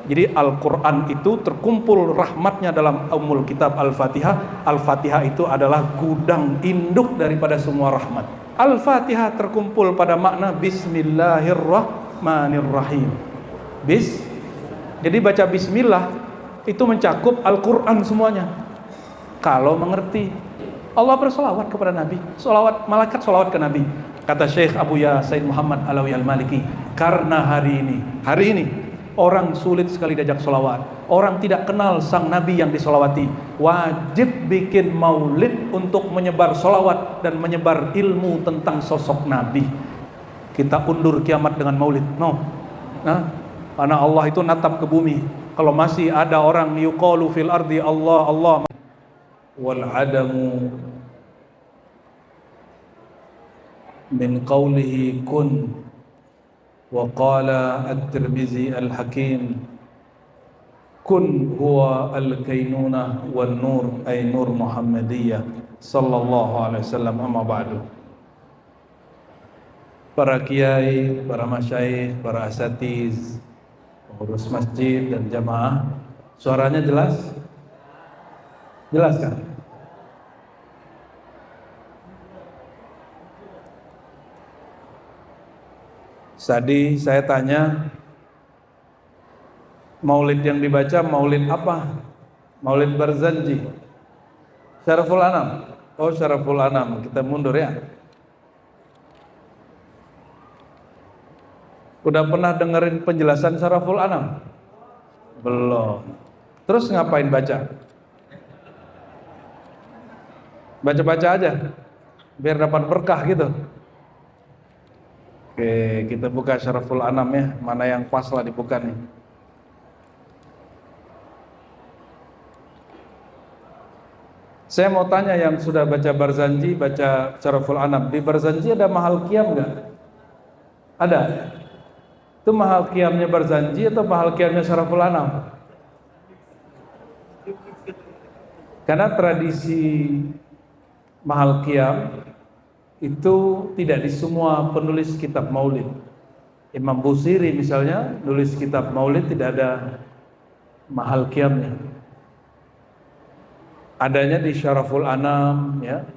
Jadi Al-Quran itu terkumpul rahmatnya dalam Ummul Kitab Al-Fatihah. Al-Fatihah itu adalah gudang induk daripada semua rahmat. Al-Fatihah terkumpul pada makna Bismillahirrahmanirrahim. Jadi baca Bismillah itu mencakup Al-Quran semuanya. Kalau mengerti, Allah bersolawat kepada Nabi, malaikat solawat ke Nabi. Kata Syekh Abu Ya Said Muhammad Alawi Al-Maliki, karena hari ini orang sulit sekali diajak solawat. Orang tidak kenal sang Nabi yang disolawati. Wajib bikin maulid untuk menyebar solawat dan menyebar ilmu tentang sosok Nabi. Kita undur kiamat dengan maulid. Karena Allah itu natap ke bumi. Kalau masih ada orang yuqalu fil ardi Allah Allah wal adamu min qawlihi kun. Wa qala at-Tirmizi al-Hakim kun huwa al-kainunah wan nur ay nur Muhammadiyah sallallahu alaihi wasallam. Amma ba'du. Para kiai, para masyayikh, para asatiz, pengurus masjid dan jamaah, suaranya jelas? Jelas kan? Tadi saya tanya, maulid yang dibaca maulid apa? Maulid Barzanji, Syaraful Anam. Oh, Syaraful Anam, kita mundur ya. Udah pernah dengerin penjelasan Syaraful Anam? Belum. Terus ngapain baca? Baca-baca aja, biar dapat berkah gitu. Oke, kita buka Syaraful Anam ya. Mana yang pas lah dibuka nih. Saya mau tanya yang sudah baca Barzanji, baca Syaraful Anam. Di Barzanji ada mahal qiyam nggak? Ada? Itu mahal qiyamnya Barzanji atau mahal qiyamnya Syaraful Anam? Karena tradisi mahal qiyam itu tidak di semua penulis kitab maulid. Imam Busiri misalnya nulis kitab maulid tidak ada mahal qiyamnya. Adanya di Syaraful Anam ya.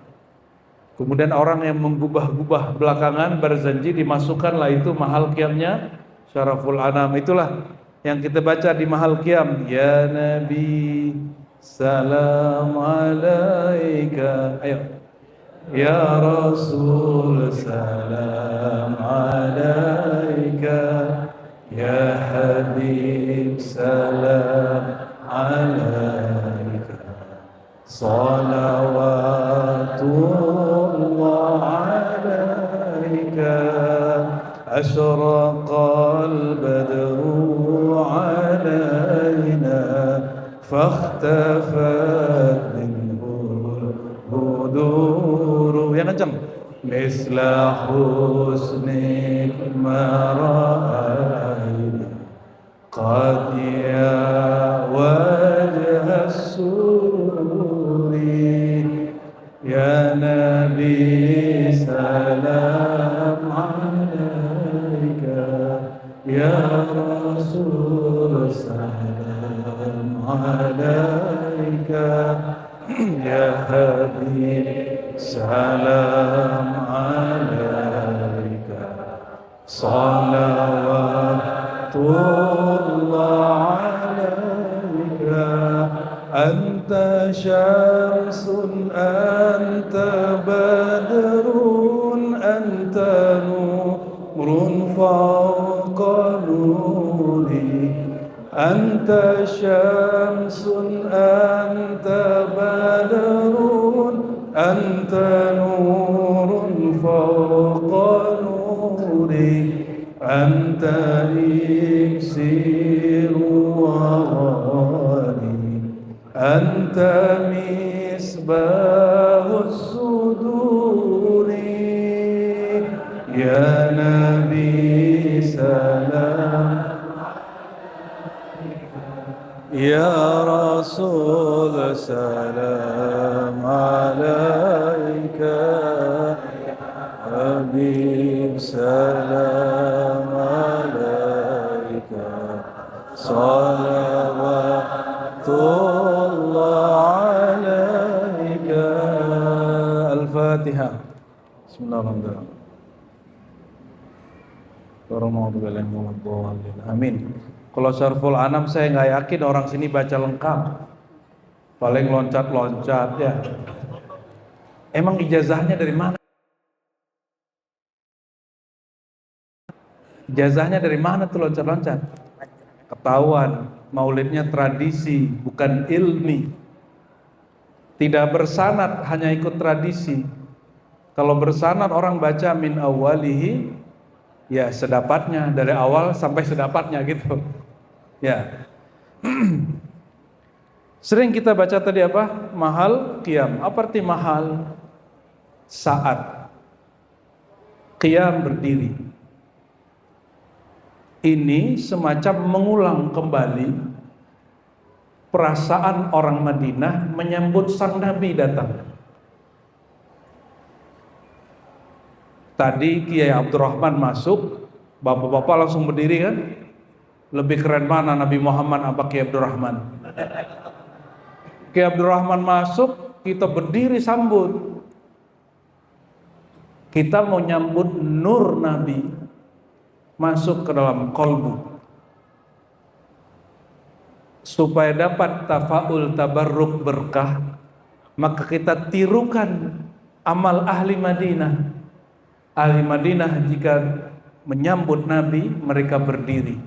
Kemudian orang yang menggubah-gubah belakangan Barzanji dimasukkanlah itu mahal qiyamnya Syaraful Anam. Itulah yang kita baca di mahal qiyam. Ya Nabi salam alaika. Ayo. Ya Rasul salam alaika. Ya Habib salam alaika. Salawatullah alaika. Ashraqal badru alaina. Fakhtafat minhul buduru. Yang kencang. Misla husnik mara'ayna qad ya wajha sururi. Ya Nabi salam alaika. Ya Rasul salam alaika. Ya Habib salam alaika. Salawatullah alaika. Anta syamsun, anta badrun, anta nurun fawqa nuri. Anta syamsun, anta badrun, anta nurun fawqa nuri. Anta iksiru wa ghani. Anta misbahus suduri. Ya Nabi salam. Ya Rasul salam alaika. Habib salam alaika. salawatullah alaika. Al-Fatihah. Bismillahirrahmanirrahim. Amin. Kalau Syarful Anam saya nggak yakin orang sini baca lengkap, paling loncat-loncat ya. Emang ijazahnya dari mana? Ijazahnya dari mana tuh loncat-loncat? Ketahuan, maulidnya tradisi, bukan ilmi. Tidak bersanad, hanya ikut tradisi. Kalau bersanad orang baca min awalihi, ya sedapatnya, dari awal sampai sedapatnya gitu. Ya. Sering kita baca tadi apa? Mahal qiyam. Apa arti mahal? Saat. Qiyam berdiri. Ini semacam mengulang kembali perasaan orang Madinah menyambut sang Nabi datang. Tadi Kiai Abdurrahman masuk, bapak-bapak langsung berdiri kan? Lebih keren mana Nabi Muhammad apa Kiai Abdurrahman? Kiai Abdurrahman masuk, kita berdiri sambut. Kita mau nyambut nur Nabi masuk ke dalam kolbu supaya dapat tafaul tabarruk berkah, maka kita tirukan amal ahli Madinah. Ahli Madinah jika menyambut Nabi, mereka berdiri.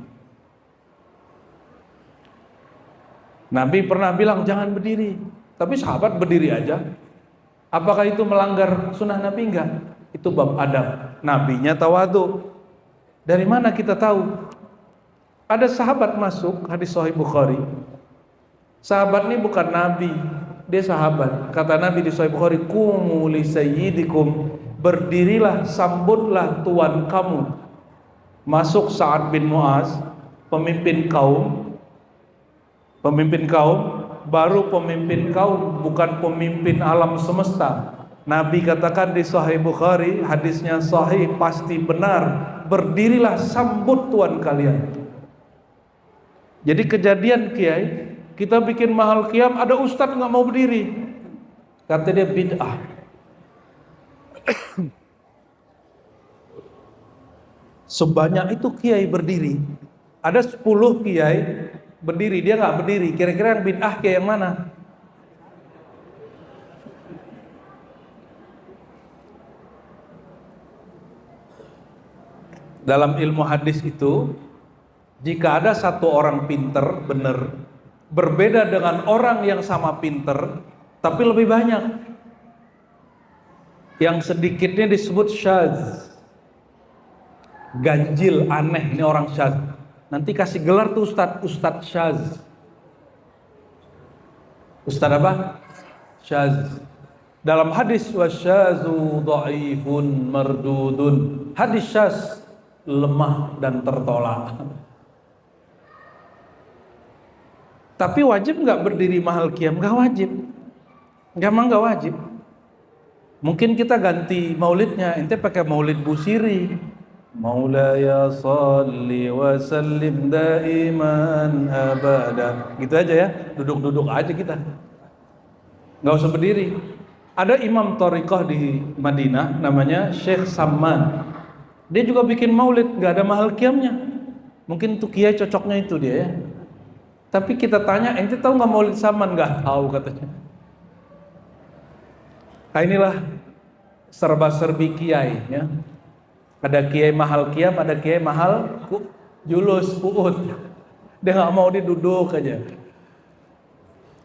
Nabi pernah bilang jangan berdiri, tapi sahabat berdiri aja. Apakah itu melanggar sunnah Nabi? Enggak. Itu bab adab. Nabinya tawadhu. Dari mana kita tahu? Ada sahabat masuk, hadis Sahih Bukhari. Sahabat ini bukan Nabi, dia sahabat. Kata Nabi di Sahih Bukhari, "Qumu li sayyidikum." Berdirilah, sambutlah tuan kamu. Masuk Sa'ad bin Mu'az, pemimpin kaum, baru pemimpin kaum, bukan pemimpin alam semesta. Nabi katakan di Sahih Bukhari, hadisnya sahih, pasti benar. Berdirilah, sambut tuan kalian. Jadi kejadian Kiai, kita bikin mahal qiyam, ada ustadz nggak mau berdiri, kata dia bid'ah. Sebanyak itu Kiai berdiri, ada 10 Kiai berdiri, dia nggak berdiri. Kira-kira yang bid'ah Kiai yang mana? Dalam ilmu hadis itu, jika ada satu orang pinter, benar, berbeda dengan orang yang sama pinter, tapi lebih banyak, yang sedikitnya disebut syadz, ganjil, aneh, ini orang syadz. Nanti kasih gelar tuh Ustadz syadz. Ustadz apa? Syadz. Dalam hadis wasyazu dhaifun mardudun, hadis syadz lemah dan tertolak. Tapi wajib nggak berdiri mahal qiyam? Nggak wajib. Nggak wajib. Mungkin kita ganti maulidnya, ente pakai maulid Busiri. Maulaya salli wa sallim daiman abada. Gitu aja ya, duduk-duduk aja kita. Nggak usah berdiri. Ada imam thariqah di Madinah namanya Syekh Samman. Dia juga bikin maulid, nggak ada mahal qiyamnya. Mungkin tuh kiai cocoknya itu dia ya. Tapi kita tanya, ente tahu nggak maulid Saman? Nggak tahu katanya. Nah inilah serba-serbi kiai ya. Ada kiai mahal qiyam, ada kiai mahal julus, uud. Dia nggak mau duduk aja.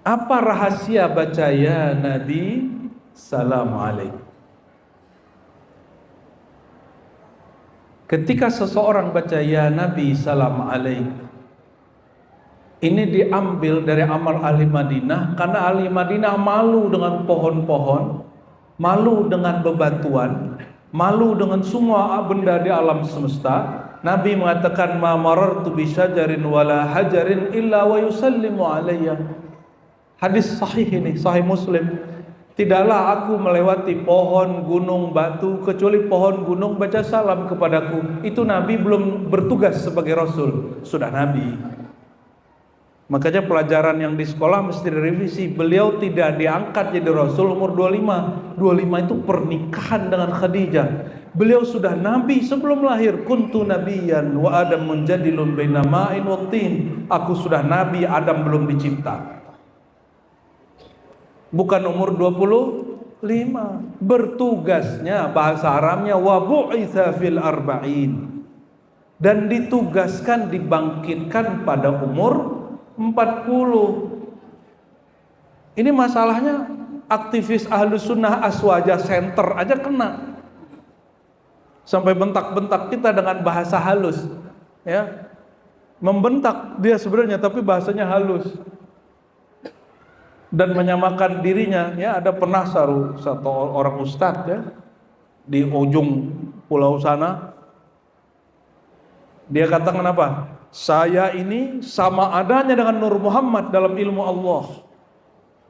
Apa rahasia baca ya Nabi salam alaikum? Ketika seseorang baca ya Nabi salam alaikum, ini diambil dari amal ahli Madinah, karena ahli Madinah malu dengan pohon-pohon, malu dengan bebatuan, malu dengan semua benda di alam semesta. Nabi mengatakan ma marartu bi syajarin wala hajarin illa wa yusallimu alayya. Hadis sahih ini, sahih Muslim. Tidaklah aku melewati pohon, gunung, batu, kecuali pohon gunung baca salam kepadaku. Itu Nabi belum bertugas sebagai Rasul, sudah Nabi. Makanya pelajaran yang di sekolah mesti direvisi. Beliau tidak diangkat jadi Rasul umur 25. 25 itu pernikahan dengan Khadijah. Beliau sudah nabi sebelum lahir. Kuntu nabiyan wa Adam munjadilun baina ma'in wa tin. Aku sudah nabi, Adam belum dicipta. Bukan umur 25. Bertugasnya bahasa Arabnya wa bu'itsa fil arba'in. Dan ditugaskan dibangkitkan pada umur 40. Ini masalahnya aktivis Ahlus Sunnah Aswaja Center aja kena. Sampai bentak-bentak kita dengan bahasa halus, ya. Membentak dia sebenarnya tapi bahasanya halus. Dan menyamakan dirinya, ya, ada pernah satu orang ustadz, ya, di ujung pulau sana. Dia katakan apa? Saya ini sama adanya dengan Nur Muhammad dalam ilmu Allah.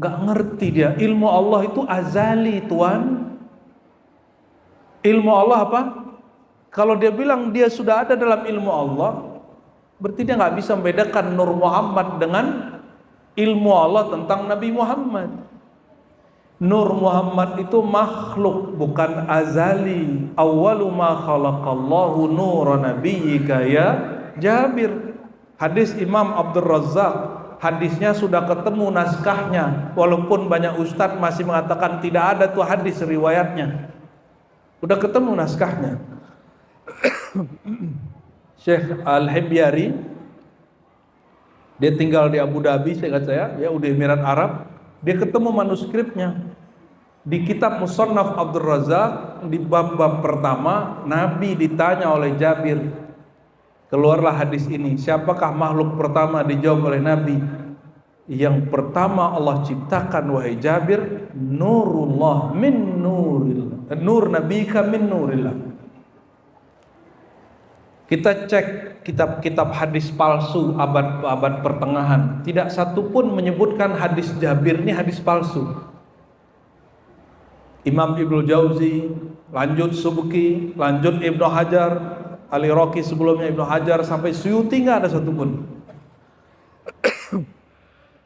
Gak ngerti dia, ilmu Allah itu azali, Tuan. Ilmu Allah apa? Kalau dia bilang dia sudah ada dalam ilmu Allah, berarti dia gak bisa membedakan Nur Muhammad dengan ilmu Allah tentang Nabi Muhammad. Nur Muhammad itu makhluk, bukan azali. Awwalu ma khalaqallahu nura nabiyyika ya Jabir. Hadis Imam Abdul Razzaq, hadisnya sudah ketemu naskahnya, walaupun banyak ustadz masih mengatakan tidak ada tuh hadis riwayatnya. Udah ketemu naskahnya. Syekh Al-Hibyari, dia tinggal di Abu Dhabi, saya, ya, Uni Emirat Arab. Dia ketemu manuskripnya di kitab Musannaf Abdul Razzaq. Di bab-bab pertama, Nabi ditanya oleh Jabir, keluarlah hadis ini, siapakah makhluk pertama? Dijawab oleh Nabi, yang pertama Allah ciptakan wahai Jabir, nurullah min nurillah, nur nabika min nurillah. Kita cek kitab-kitab hadis palsu abad pertengahan, tidak satu pun menyebutkan hadis Jabir ini hadis palsu. Imam Ibnu Jauzi, lanjut Subki, lanjut Ibnu Hajar, Ali Roki sebelumnya Ibnu Hajar, sampai Suyuti nggak ada satu pun.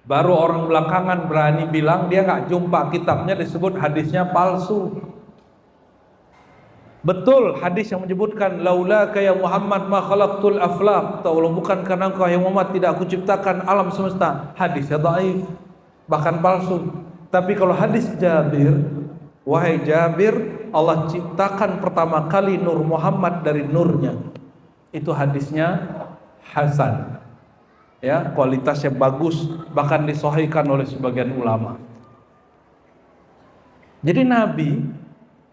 Baru orang belakangan berani bilang dia nggak jumpa kitabnya disebut hadisnya palsu. Betul hadis yang menyebutkan laula kaya Muhammad ma khalaqtul aflaq, kalau bukan karena engkau ya Muhammad tidak aku ciptakan alam semesta. Hadisnya dhaif, bahkan palsu. Tapi kalau hadis Jabir, wahai Jabir, Allah ciptakan pertama kali Nur Muhammad dari nurnya, itu hadisnya hasan, ya, kualitasnya bagus, bahkan disahihkan oleh sebagian ulama. Jadi Nabi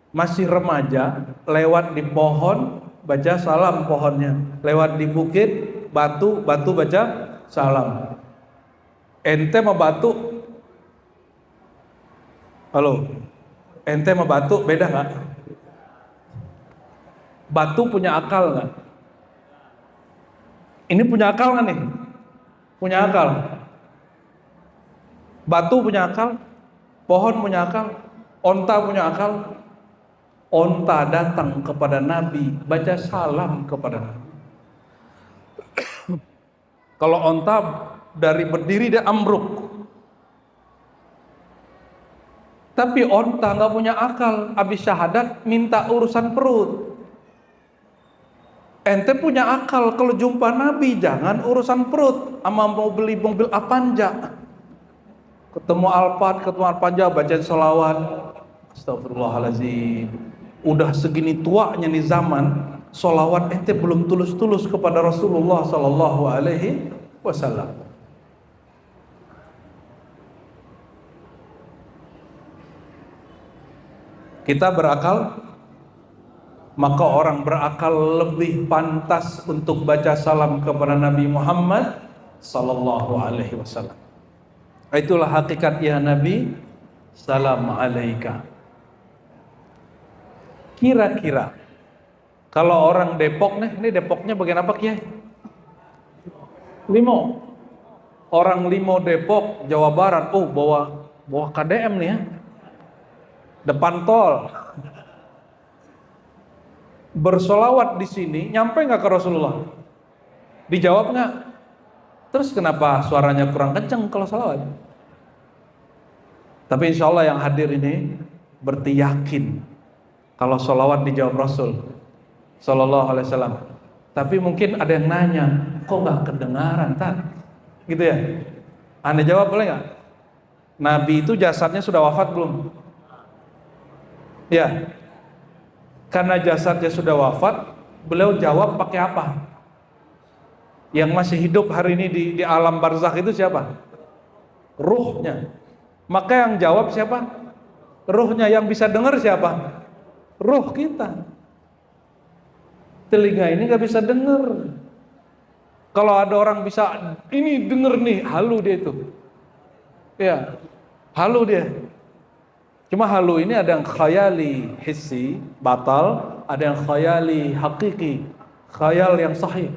masih remaja, lewat di pohon baca salam pohonnya, lewat di bukit batu baca salam. Ente sama batu, halo, ente sama batu beda nggak? Batu punya akal nggak? Ini punya akal nggak nih? Punya akal. Batu punya akal, pohon punya akal, onta punya akal. Onta datang kepada Nabi, baca salam kepada Nabi. Kalau onta dari berdiri dia ambruk. Tapi onta nggak punya akal, habis syahadat minta urusan perut. Ente punya akal, kalau jumpa Nabi jangan urusan perut, ama mau beli mobil Avanza, ketemu Alphard, ketemu Avanza, baca sholawat. Astagfirullahaladzim. Udah segini tuanya nih zaman, sholawat ente belum tulus-tulus kepada Rasulullah Sallallahu Alaihi Wasallam. Kita berakal, maka orang berakal lebih pantas untuk baca salam kepada Nabi Muhammad Sallallahu Alaihi Wasallam. Itulah hakikat ya Nabi, salam alaika. Kira-kira kalau orang Depok nih, ini Depoknya bagian apa Kiai? Limo. Orang Limo Depok, Jawa Barat, oh bawa KDM nih ya. Depan tol. Bersolawat di sini, nyampe nggak ke Rasulullah? Dijawab nggak? Terus kenapa suaranya kurang kencang kalau salawat? Tapi insya Allah yang hadir ini berarti yakin kalau salawat dijawab Rasul Sallallahu Alaihi Wasallam. Tapi mungkin ada yang nanya, kok nggak kedengaran, Tat? Gitu ya? Anda jawab boleh nggak? Nabi itu jasadnya sudah wafat belum? Ya, karena jasadnya sudah wafat, beliau jawab pakai apa? Yang masih hidup hari ini di alam barzakh itu siapa? Ruhnya. Maka yang jawab siapa? Ruhnya. Yang bisa dengar siapa? Ruh kita. Telinga ini gak bisa dengar. Kalau ada orang bisa ini denger nih, halu dia itu. Ya, halu dia. Cuma halu ini ada yang khayali hissi, batal, ada yang khayali hakiki, khayal yang sahih.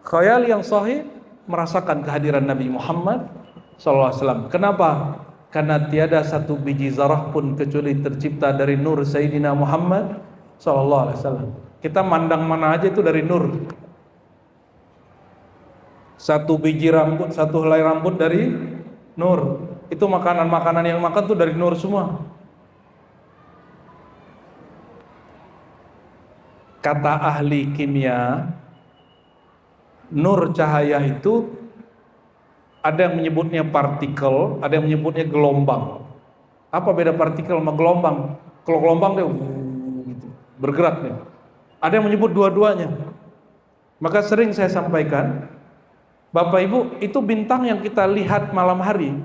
Khayal yang sahih merasakan kehadiran Nabi Muhammad SAW. Kenapa? Karena tiada satu biji zarah pun kecuali tercipta dari nur Sayyidina Muhammad SAW. Kita mandang mana aja itu dari nur. Satu biji rambut, satu helai rambut dari nur. Itu makanan-makanan yang makan tuh dari nur semua. Kata ahli kimia, nur cahaya itu ada yang menyebutnya partikel, ada yang menyebutnya gelombang. Apa beda partikel sama gelombang? Kalau gelombang dia gitu, bergerak nih. Ada yang menyebut dua-duanya. Maka sering saya sampaikan, Bapak Ibu, itu bintang yang kita lihat malam hari,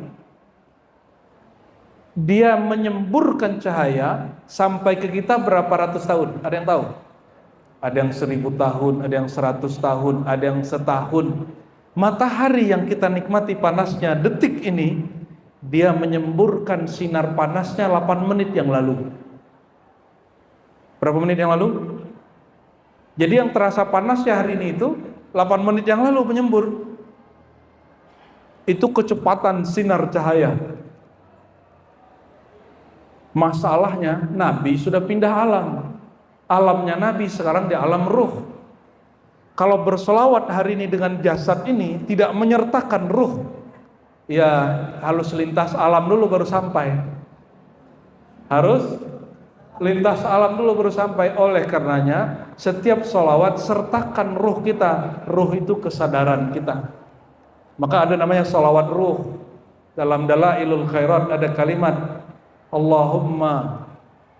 dia menyemburkan cahaya sampai ke kita berapa ratus tahun? Ada yang tahu? Ada yang 1000 tahun, ada yang 100 tahun, ada yang setahun. Matahari yang kita nikmati panasnya detik ini, dia menyemburkan sinar panasnya 8 menit yang lalu. Berapa menit yang lalu? Jadi yang terasa panasnya hari ini itu 8 menit yang lalu menyembur. Itu kecepatan sinar cahaya. Masalahnya Nabi sudah pindah alam. Alamnya Nabi sekarang di alam ruh. Kalau bersolawat hari ini dengan jasad ini tidak menyertakan ruh, ya harus lintas alam dulu baru sampai. Harus lintas alam dulu baru sampai. Oleh karenanya setiap solawat sertakan ruh kita. Ruh itu kesadaran kita. Maka ada namanya solawat ruh. Dalam Dalailul Khairat ada kalimat Allahumma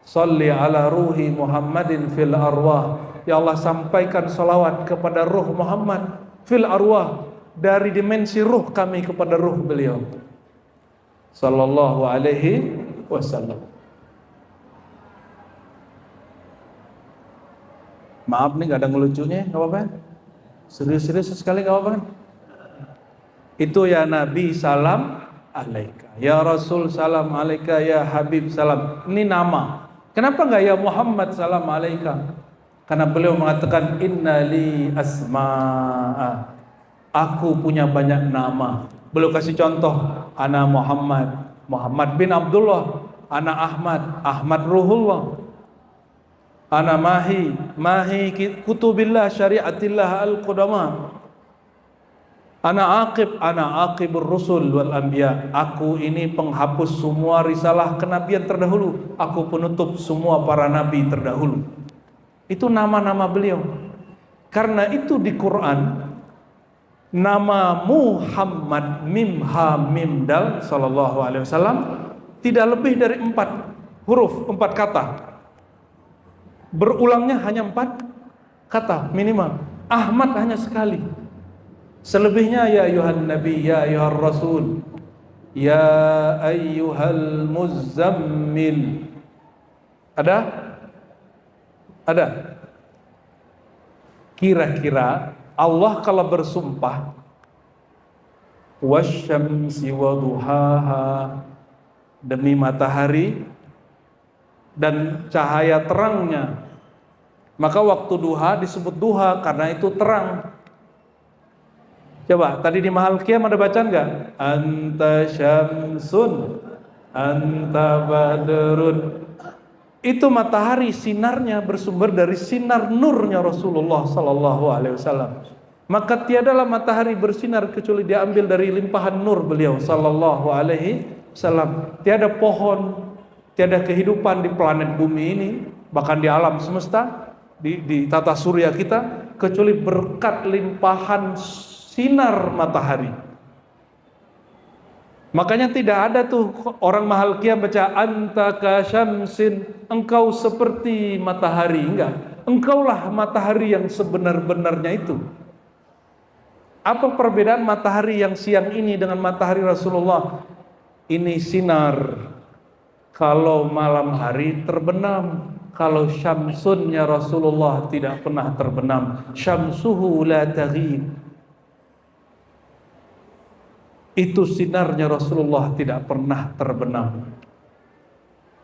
salli ala ruhi Muhammadin fil arwah. Ya Allah, sampaikan salawat kepada ruh Muhammad fil arwah, dari dimensi ruh kami kepada ruh beliau sallallahu alaihi wasallam. Maaf nih gak ada ngelucunya, gak apa-apa. Serius-serius sekali gak apa-apa kan? Itu ya Nabi salam alaika, ya Rasul salam alaika, ya Habib salam. Ini nama. Kenapa enggak ya Muhammad salam alaika? Karena beliau mengatakan innali asma'a, aku punya banyak nama. Beliau kasih contoh, ana Muhammad, Muhammad bin Abdullah, ana Ahmad, Ahmad Ruhullah, ana Mahi, Mahi kutubillah syariatillah al-qudama, ana aqibur rusul wal anbiya, aku ini penghapus semua risalah kenabian terdahulu, aku penutup semua para nabi terdahulu. Itu nama-nama beliau. Karena itu di Quran nama Muhammad mim ha mim dal sallallahu alaihi wasallam tidak lebih dari 4 huruf, 4 kata. Berulangnya hanya 4 kata minimal. Ahmad hanya sekali. Selebihnya ya ayuhan nabi, ya ayuhar rasul, ya ayyuhal muzammil. Ada? Kira-kira Allah kalau bersumpah wasyamsi waduhaha, demi matahari dan cahaya terangnya, maka waktu duha disebut duha karena itu terang. Coba tadi di Mahal Qiyam ada bacaan enggak? Anta syamsun anta badrun. Itu matahari sinarnya bersumber dari sinar nurnya Rasulullah sallallahu alaihi wasallam. Maka tiadalah matahari bersinar kecuali diambil dari limpahan nur beliau sallallahu alaihi wasallam. Tiada pohon, tiada kehidupan di planet bumi ini, bahkan di alam semesta, di tata surya kita, kecuali berkat limpahan sinar matahari. Makanya tidak ada tuh orang mahal qiyam baca anta ka syamsin, engkau seperti matahari. Enggak, engkaulah matahari yang sebenar-benarnya itu. Apa perbedaan matahari yang siang ini dengan matahari Rasulullah? Ini sinar, kalau malam hari terbenam. Kalau syamsunnya Rasulullah tidak pernah terbenam. Syamsuhu la taghib. Itu sinarnya Rasulullah tidak pernah terbenam.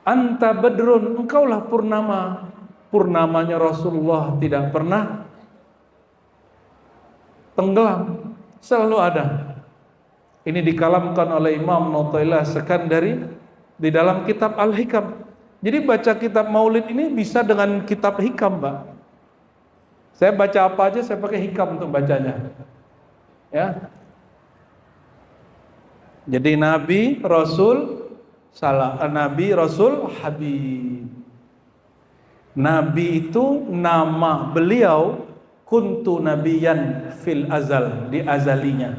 Anta badrun, engkaulah purnama. Purnamanya Rasulullah tidak pernah tenggelam, selalu ada. Ini dikalamkan oleh Imam Nawawi Sekandari di dalam kitab Al-Hikam. Jadi baca kitab Maulid ini bisa dengan kitab hikam, Pak. Saya baca apa aja saya pakai hikam untuk bacanya. Ya. Jadi Nabi, Rasul, Nabi, Rasul, Habib. Nabi itu nama beliau, kuntu nabiyan fil azal, di azalinya.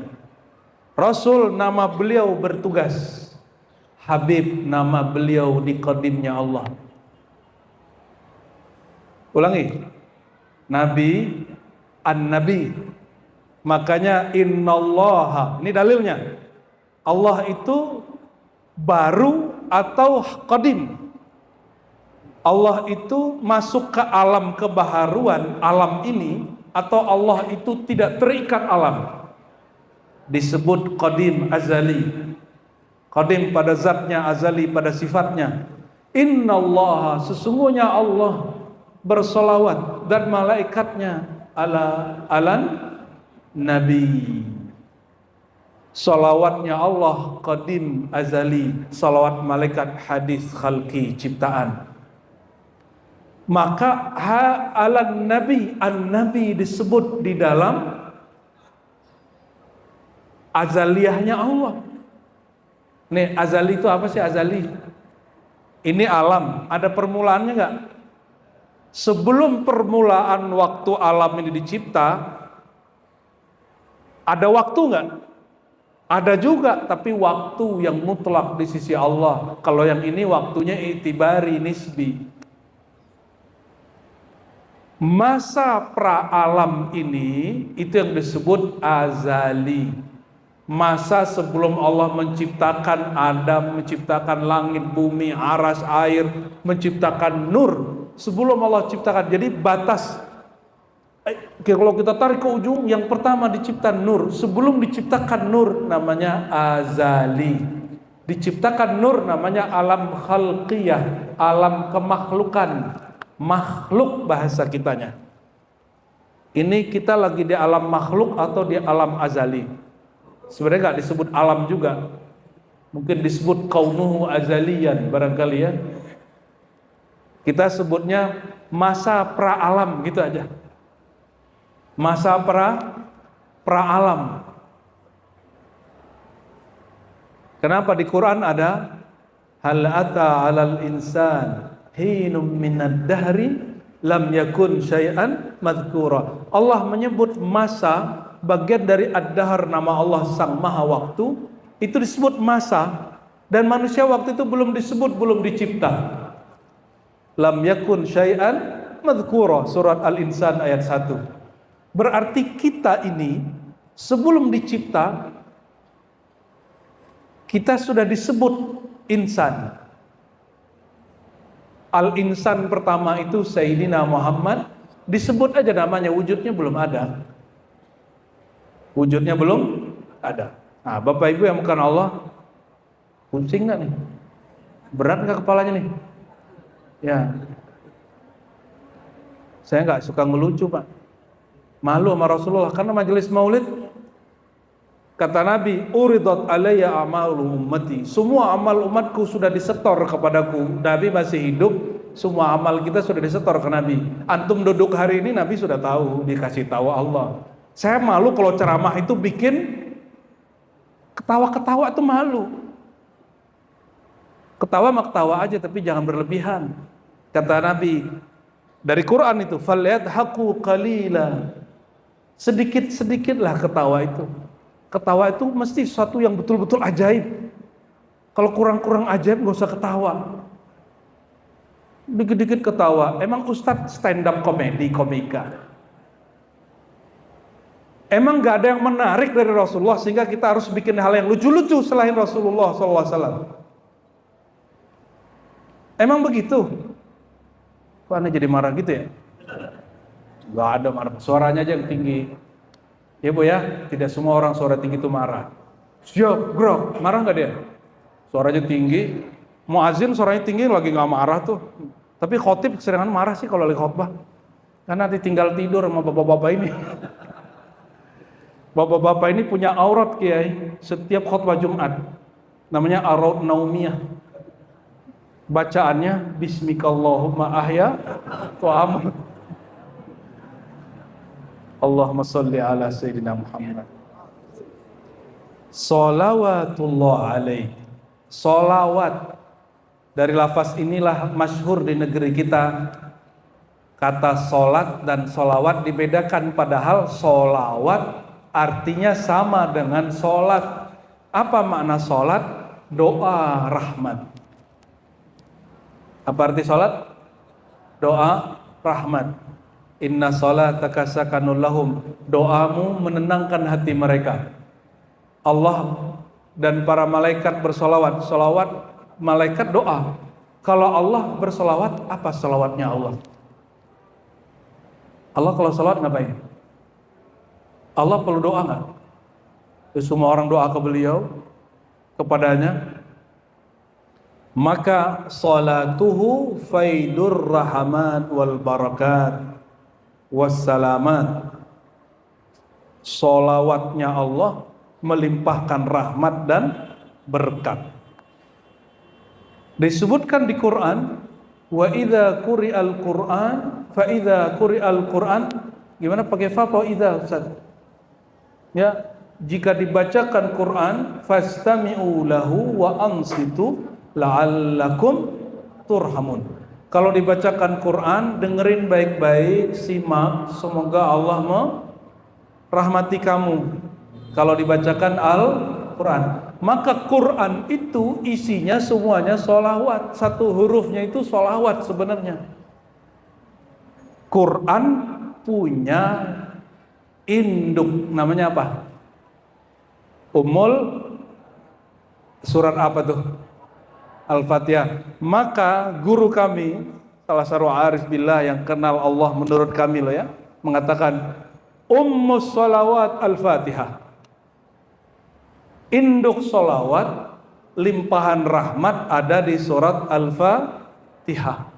Rasul nama beliau bertugas. Habib nama beliau di qadimnya Allah. Ulangi. Nabi, an-nabi. Makanya innallaha, ini dalilnya. Allah itu baru atau qadim. Allah itu masuk ke alam kebaharuan, alam ini, atau Allah itu tidak terikat alam. Disebut qadim, azali. Qadim pada zatnya, azali pada sifatnya. Innallaha, sesungguhnya Allah bersolawat dan malaikatnya alan nabi. Solawatnya Allah qadim, azali. Solawat malaikat hadis khalqi, ciptaan. Maka alan nabi, an-nabi disebut di dalam azaliyahnya Allah. Nih, azali itu apa sih azali? Ini alam, ada permulaannya enggak? Sebelum permulaan waktu alam ini dicipta, ada waktu enggak? Ada juga, tapi waktu yang mutlak di sisi Allah. Kalau yang ini waktunya itibari, nisbi. Masa pra-alam ini, itu yang disebut azali. Masa sebelum Allah menciptakan Adam, menciptakan langit, bumi, aras, air, menciptakan nur. Sebelum Allah ciptakan, jadi batas. Kalau kita tarik ke ujung, yang pertama diciptakan nur. Sebelum diciptakan nur, namanya azali. Diciptakan nur, namanya alam khalqiyah, alam kemakhlukan. Makhluk bahasa kitanya. Ini kita lagi di alam makhluk atau di alam azali? Sebenarnya nggak disebut alam juga, mungkin disebut kaunuhu azaliyan barangkali ya. Kita sebutnya masa pra-alam gitu aja. Masa pra-alam. Kenapa di Quran ada hal ata 'alal insan hinum minad dahri lam yakun syai'an madhkura. Allah menyebut masa, bagian dari ad-dahr, nama Allah Sang Maha Waktu, itu disebut masa, dan manusia waktu itu belum disebut, belum dicipta. Lam yakun syai'an madhkura, surat Al-Insan ayat 1. Berarti kita ini sebelum dicipta, kita sudah disebut insan. Al-Insan pertama itu Sayyidina Muhammad, disebut aja namanya, wujudnya belum ada. Wujudnya belum ada. Nah, Bapak Ibu yang bukan Allah, pusing nggak nih? Berat nggak kepalanya nih? Ya, saya nggak suka ngelucu, Pak. Malu sama Rasulullah, karena majelis maulid, kata Nabi, uridat alayya amalu ummati. Semua amal umatku sudah disetor kepadaku. Nabi masih hidup, semua amal kita sudah disetor ke Nabi. Antum duduk hari ini, Nabi sudah tahu, dikasih tahu Allah. Saya malu kalau ceramah itu bikin ketawa-ketawa itu malu. Ketawa mah ketawa aja, tapi jangan berlebihan. Kata Nabi dari Quran itu, falyadhaku qalila. Sedikit-sedikitlah ketawa itu. Ketawa itu mesti sesuatu yang betul-betul ajaib. Kalau kurang-kurang ajaib gak usah ketawa. Dikit-dikit ketawa. Emang Ustadz stand up komika? Emang gak ada yang menarik dari Rasulullah sehingga kita harus bikin hal yang lucu-lucu selain Rasulullah SAW? Emang begitu? Kok Anda jadi marah gitu ya? Gak ada marah, suaranya aja yang tinggi. Ya Bu ya, tidak semua orang suara tinggi itu marah. Siap, grok, marah gak dia? Suaranya tinggi. Muazin suaranya tinggi lagi gak marah tuh. Tapi khotib keseringan marah sih kalau lagi khotbah. Karena nanti tinggal tidur sama bapak-bapak ini. Bapak-bapak ini punya aurat kiai setiap khutbah Jumat. Namanya aurat naumiyah. Bacaannya bismikallahumma ahya wa amal. Allahumma salli ala sayyidina Muhammad. Sholawatullah alaih. Sholawat. Dari lafaz inilah masyhur di negeri kita. Kata sholat dan sholawat dibedakan, padahal sholawat artinya sama dengan sholat. Apa makna sholat? Doa rahmat. Apa arti sholat? Doa rahmat. Inna sholataka sakanul lahum. Doamu menenangkan hati mereka. Allah dan para malaikat bersolawat. Solawat malaikat doa. Kalau Allah bersolawat, apa solawatnya Allah? Allah kalau solawat ngapain? Allah perlu doa nggak? Semua orang doa ke beliau, kepadanya. Maka salatuhu faidur rahmat wal barakat wassalamat. Salawatnya Allah melimpahkan rahmat dan berkat. Disebutkan di Quran, wa idza quri'al Qur'an fa idza quri'al Qur'an, gimana pakai fa idza Ustaz? Ya, jika dibacakan Quran, fastami'u lahu wa ansitu la'allakum turhamun. Kalau dibacakan Quran, dengerin baik-baik, simak, semoga Allah merahmati kamu. Kalau dibacakan Al-Quran, maka Quran itu isinya semuanya sholawat. Satu hurufnya itu sholawat sebenarnya. Quran punya induk, namanya apa? Surat apa tuh? Al-Fatihah. Maka guru kami, salah satu arif billah yang kenal Allah menurut kami loh ya, mengatakan Ummus Sholawat Al-Fatihah. Induk sholawat, limpahan rahmat ada di surat Al-Fatihah.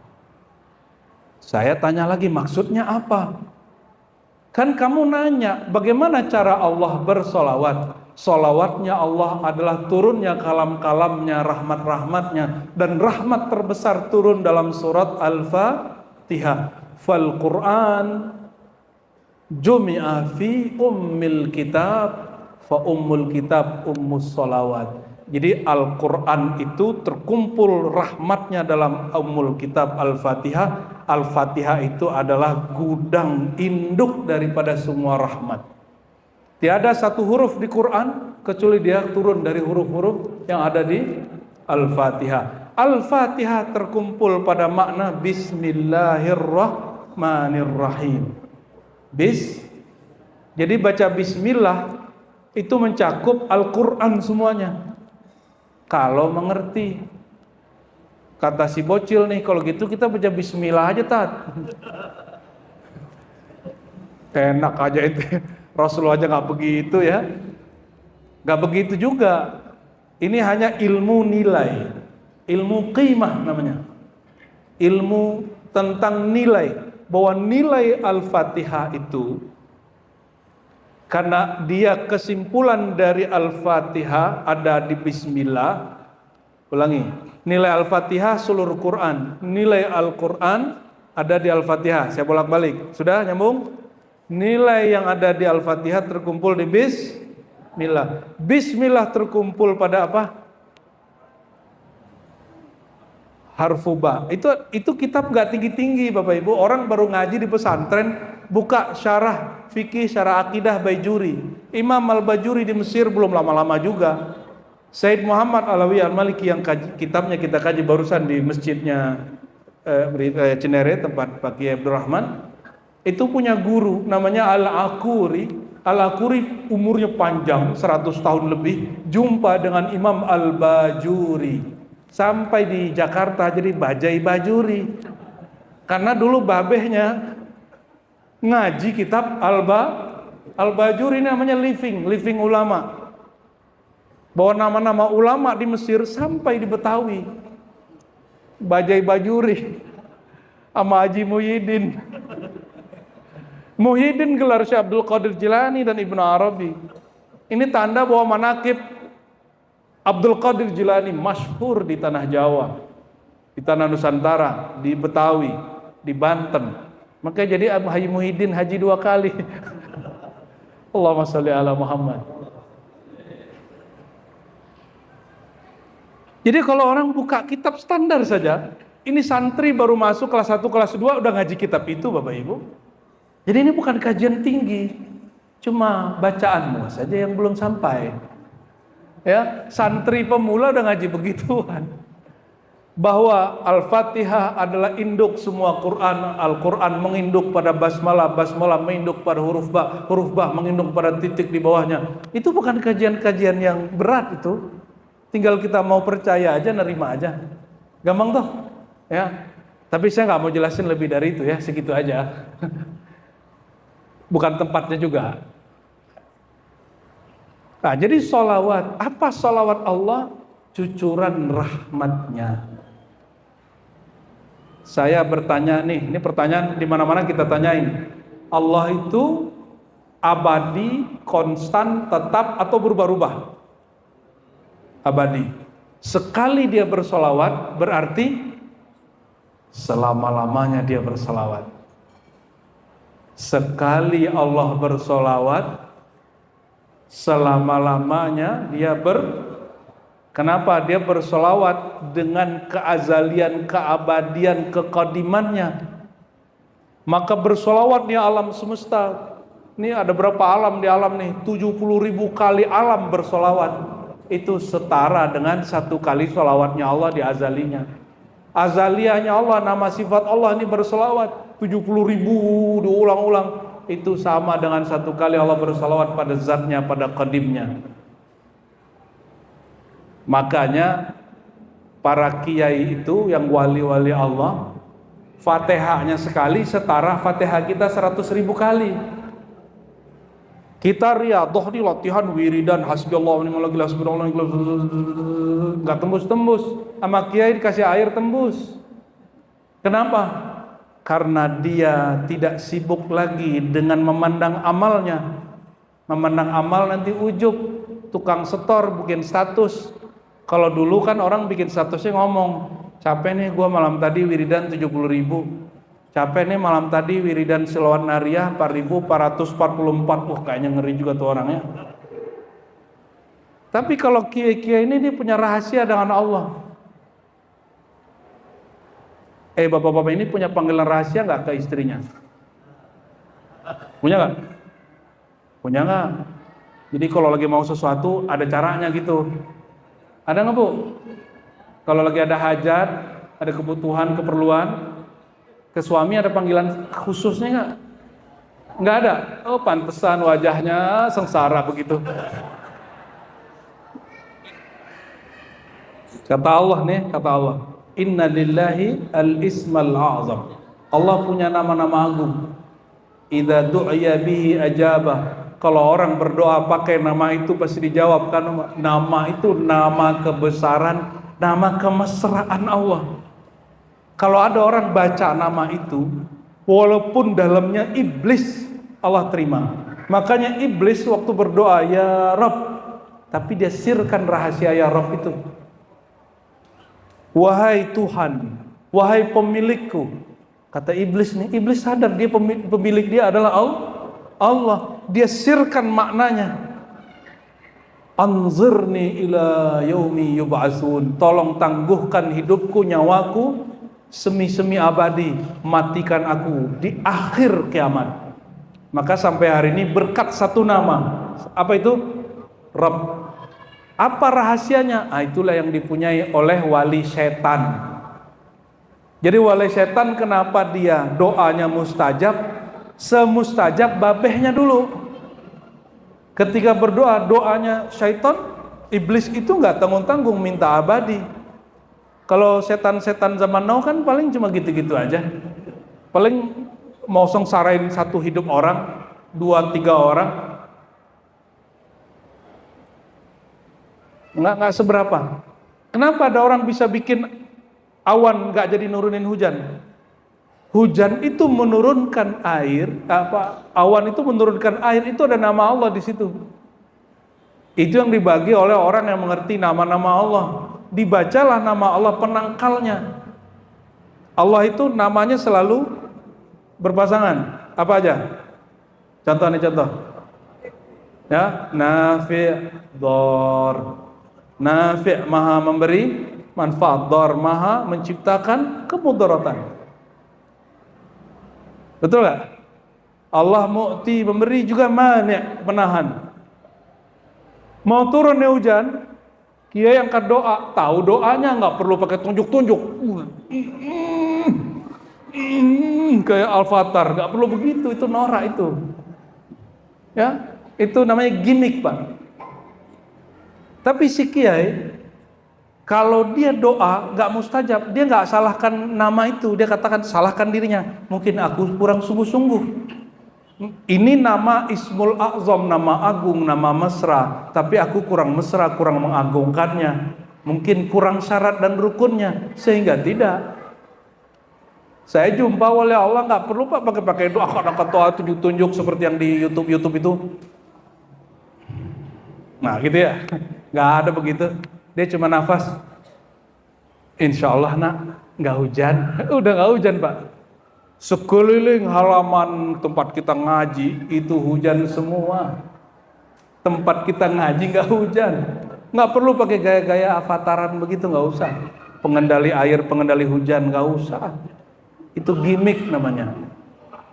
Saya tanya lagi, maksudnya apa? Kan kamu nanya, bagaimana cara Allah bersolawat? Solawatnya Allah adalah turunnya kalam-kalamnya, rahmat-rahmatnya. Dan rahmat terbesar turun dalam surat Al-Fatihah. Fal Quran jumi'a fi ummil kitab fa ummul kitab ummus solawat. Jadi Al-Quran itu terkumpul rahmatnya dalam ummul kitab Al-Fatihah. Al-Fatihah itu adalah gudang induk daripada semua rahmat. Tiada satu huruf di Quran kecuali dia turun dari huruf-huruf yang ada di Al-Fatihah. Al-Fatihah terkumpul pada makna Bismillahirrahmanirrahim. Jadi baca Bismillah itu mencakup Al-Quran semuanya. Kalau mengerti. Kata si bocil nih, kalau gitu kita baca Bismillah aja Tat. Enak aja itu. Rasulullah aja gak begitu ya. Gak begitu juga. Ini hanya ilmu nilai. Ilmu qimah namanya. Ilmu tentang nilai. Bahwa nilai Al-Fatihah itu, karena dia kesimpulan dari Al-Fatihah ada di Bismillah. Ulangi, nilai Al-Fatihah seluruh Quran, nilai Al-Quran ada di Al-Fatihah. Saya bolak-balik, sudah nyambung? Nilai yang ada di Al-Fatihah terkumpul di Bismillah. Bismillah terkumpul pada apa? Harfu ba. Itu kitab nggak tinggi-tinggi Bapak Ibu. Orang baru ngaji di pesantren buka syarah fikih, syarah akidah Bajuri. Imam Al-Bajuri di Mesir belum lama-lama juga. Said Muhammad Alawi Al-Maliki yang kitabnya kita kaji barusan di masjidnya Cinere, tempat Pak Kiai Abdurrahman, itu punya guru namanya Al-Akuri. Al-Akuri umurnya panjang 100 tahun lebih, jumpa dengan Imam Al-Bajuri sampai di Jakarta jadi Bajai Bajuri, karena dulu babehnya ngaji kitab Al-Bajuri, namanya living ulama, bawa nama-nama ulama di Mesir sampai di Betawi. Bajai Bajuri sama Haji Muhyiddin gelar Syekh Abdul Qadir Jilani dan Ibnu Arabi. Ini tanda bahwa manaqib Abdul Qadir Jilani masyhur di tanah Jawa, di tanah Nusantara, di Betawi, di Banten. Makanya jadi Haji Muhyiddin haji 2 kali. Allahumma sholli ala Muhammad. Jadi kalau orang buka kitab standar saja, ini santri baru masuk kelas 1, kelas 2 udah ngaji kitab itu Bapak Ibu. Jadi ini bukan kajian tinggi, cuma bacaanmu saja yang belum sampai. Ya, santri pemula udah ngaji begituan. Bahwa Al-Fatihah adalah induk semua Quran, Al-Quran menginduk pada basmalah, basmalah menginduk pada huruf ba menginduk pada titik di bawahnya. Itu bukan kajian-kajian yang berat itu. Tinggal kita mau percaya aja, nerima aja. Gampang toh? Ya. Tapi saya nggak mau jelasin lebih dari itu ya, segitu aja. Bukan tempatnya juga. Nah, jadi sholawat, apa sholawat Allah? Cucuran rahmatnya. Saya bertanya nih, ini pertanyaan di mana-mana kita tanyain. Allah itu abadi, konstan, tetap atau berubah-ubah? Abadi. Sekali dia bersolawat berarti selama-lamanya dia bersolawat. Sekali Allah bersolawat, selama-lamanya dia Kenapa? Dia bersolawat dengan keazalian, keabadian, kekodimannya. Maka bersolawatnya alam semesta. Ini ada berapa alam di alam nih? 70.000 kali alam bersolawat. Itu setara dengan 1 kali solawatnya Allah di azalinya. Azaliyahnya Allah, nama sifat Allah ini bersolawat 70.000 diulang-ulang. Itu sama dengan 1 kali Allah bersolawat pada zatnya, pada qadimnya. Makanya para kiai itu yang wali-wali Allah, Fatihahnya sekali setara Fatihah kita 100.000 kali. Kita riyadhah di latihan wiridan hasbiyallahu wa ni'mal wakil, hasbunallahu wa ni'mal wakil, enggak tembus-tembus. Sama kiai dikasih air tembus. Kenapa? Karena dia tidak sibuk lagi dengan memandang amalnya. Memandang amal nanti ujub, tukang setor bikin status. Kalau dulu kan orang bikin statusnya ngomong, capek nih gua malam tadi wiridan 70.000, capek nih malam tadi wiridan Silawat Nariyah 4.444. Wah, kayaknya ngeri juga tuh orangnya. Tapi kalau kiai-kiai ini dia punya rahasia dengan Allah. Bapak-bapak ini punya panggilan rahasia nggak ke istrinya? Punya nggak? Punya nggak? Jadi kalau lagi mau sesuatu ada caranya gitu. Ada nggak Bu? Kalau lagi ada hajat, ada kebutuhan, keperluan, ke suami ada panggilan khususnya nggak? Nggak ada. Oh, pantesan wajahnya sengsara begitu. Kata Allah nih, kata Allah, Inna lillahi al-ismal a'zam. Allah punya nama-nama agung. Idza du'iya bihi ajabah. Kalau orang berdoa pakai nama itu pasti dijawab, karena nama itu nama kebesaran, nama kemesraan Allah. Kalau ada orang baca nama itu, walaupun dalamnya iblis, Allah terima. Makanya iblis waktu berdoa ya Rabb, tapi dia sirkan rahasia ya Rabb itu. Wahai Tuhan, wahai pemilikku. Kata iblis nih, iblis sadar dia pemilik dia adalah Allah. Dia sirkan maknanya. Anzirni ila yaumi yub'atsun. Tolong tangguhkan hidupku, nyawaku semi-semi abadi, matikan aku di akhir kiamat. Maka sampai hari ini berkat satu nama. Apa itu? Rabb. Apa rahasianya? Itulah yang dipunyai oleh wali setan. Jadi wali setan kenapa dia doanya mustajab? Semustajab babehnya dulu. Ketika berdoa, doanya syaitan, iblis itu nggak tanggung-tanggung minta abadi. Kalau setan-setan zaman now kan paling cuma gitu-gitu aja. Paling mau sengsarain satu hidup orang, 2-3 orang, nggak seberapa. Kenapa ada orang bisa bikin awan nggak jadi nurunin hujan? Hujan itu menurunkan air, awan itu menurunkan air, itu ada nama Allah di situ. Itu yang dibagi oleh orang yang mengerti nama-nama Allah. Dibacalah nama Allah penangkalnya. Allah itu namanya selalu berpasangan. Apa aja? Contoh nih, contoh. Ya, Nafi', Dhar. Nafi' maha memberi manfaat, Dhar maha menciptakan kemudaratan. Betul gak? Allah mu'ti, memberi, juga mani', menahan. Mau turun nih hujan, kiai angkat doa, tahu doanya, nggak perlu pakai tunjuk-tunjuk. Kayak Al-Fathar, nggak perlu begitu, itu norak itu. Ya, itu namanya gimmick, Pak. Tapi si kiai, kalau dia doa nggak mustajab, dia nggak salahkan nama itu, dia katakan salahkan dirinya. Mungkin aku kurang sungguh-sungguh. Ini nama Ismul A'zam, nama agung, nama mesra, tapi aku kurang mesra, kurang mengagungkannya. Mungkin kurang syarat dan rukunnya, sehingga tidak. Saya jumpa oleh Allah nggak perlu Pak pakai doa, angkat doa tunjuk-tunjuk seperti yang di YouTube itu. Nah gitu ya, nggak ada begitu. Dia cuma nafas. Insya Allah nak, nggak hujan. Udah nggak hujan Pak. Sekeliling halaman tempat kita ngaji itu hujan semua. Tempat kita ngaji nggak hujan. Nggak perlu pakai gaya-gaya avataran begitu, nggak usah. Pengendali air, pengendali hujan nggak usah. Itu gimmick namanya.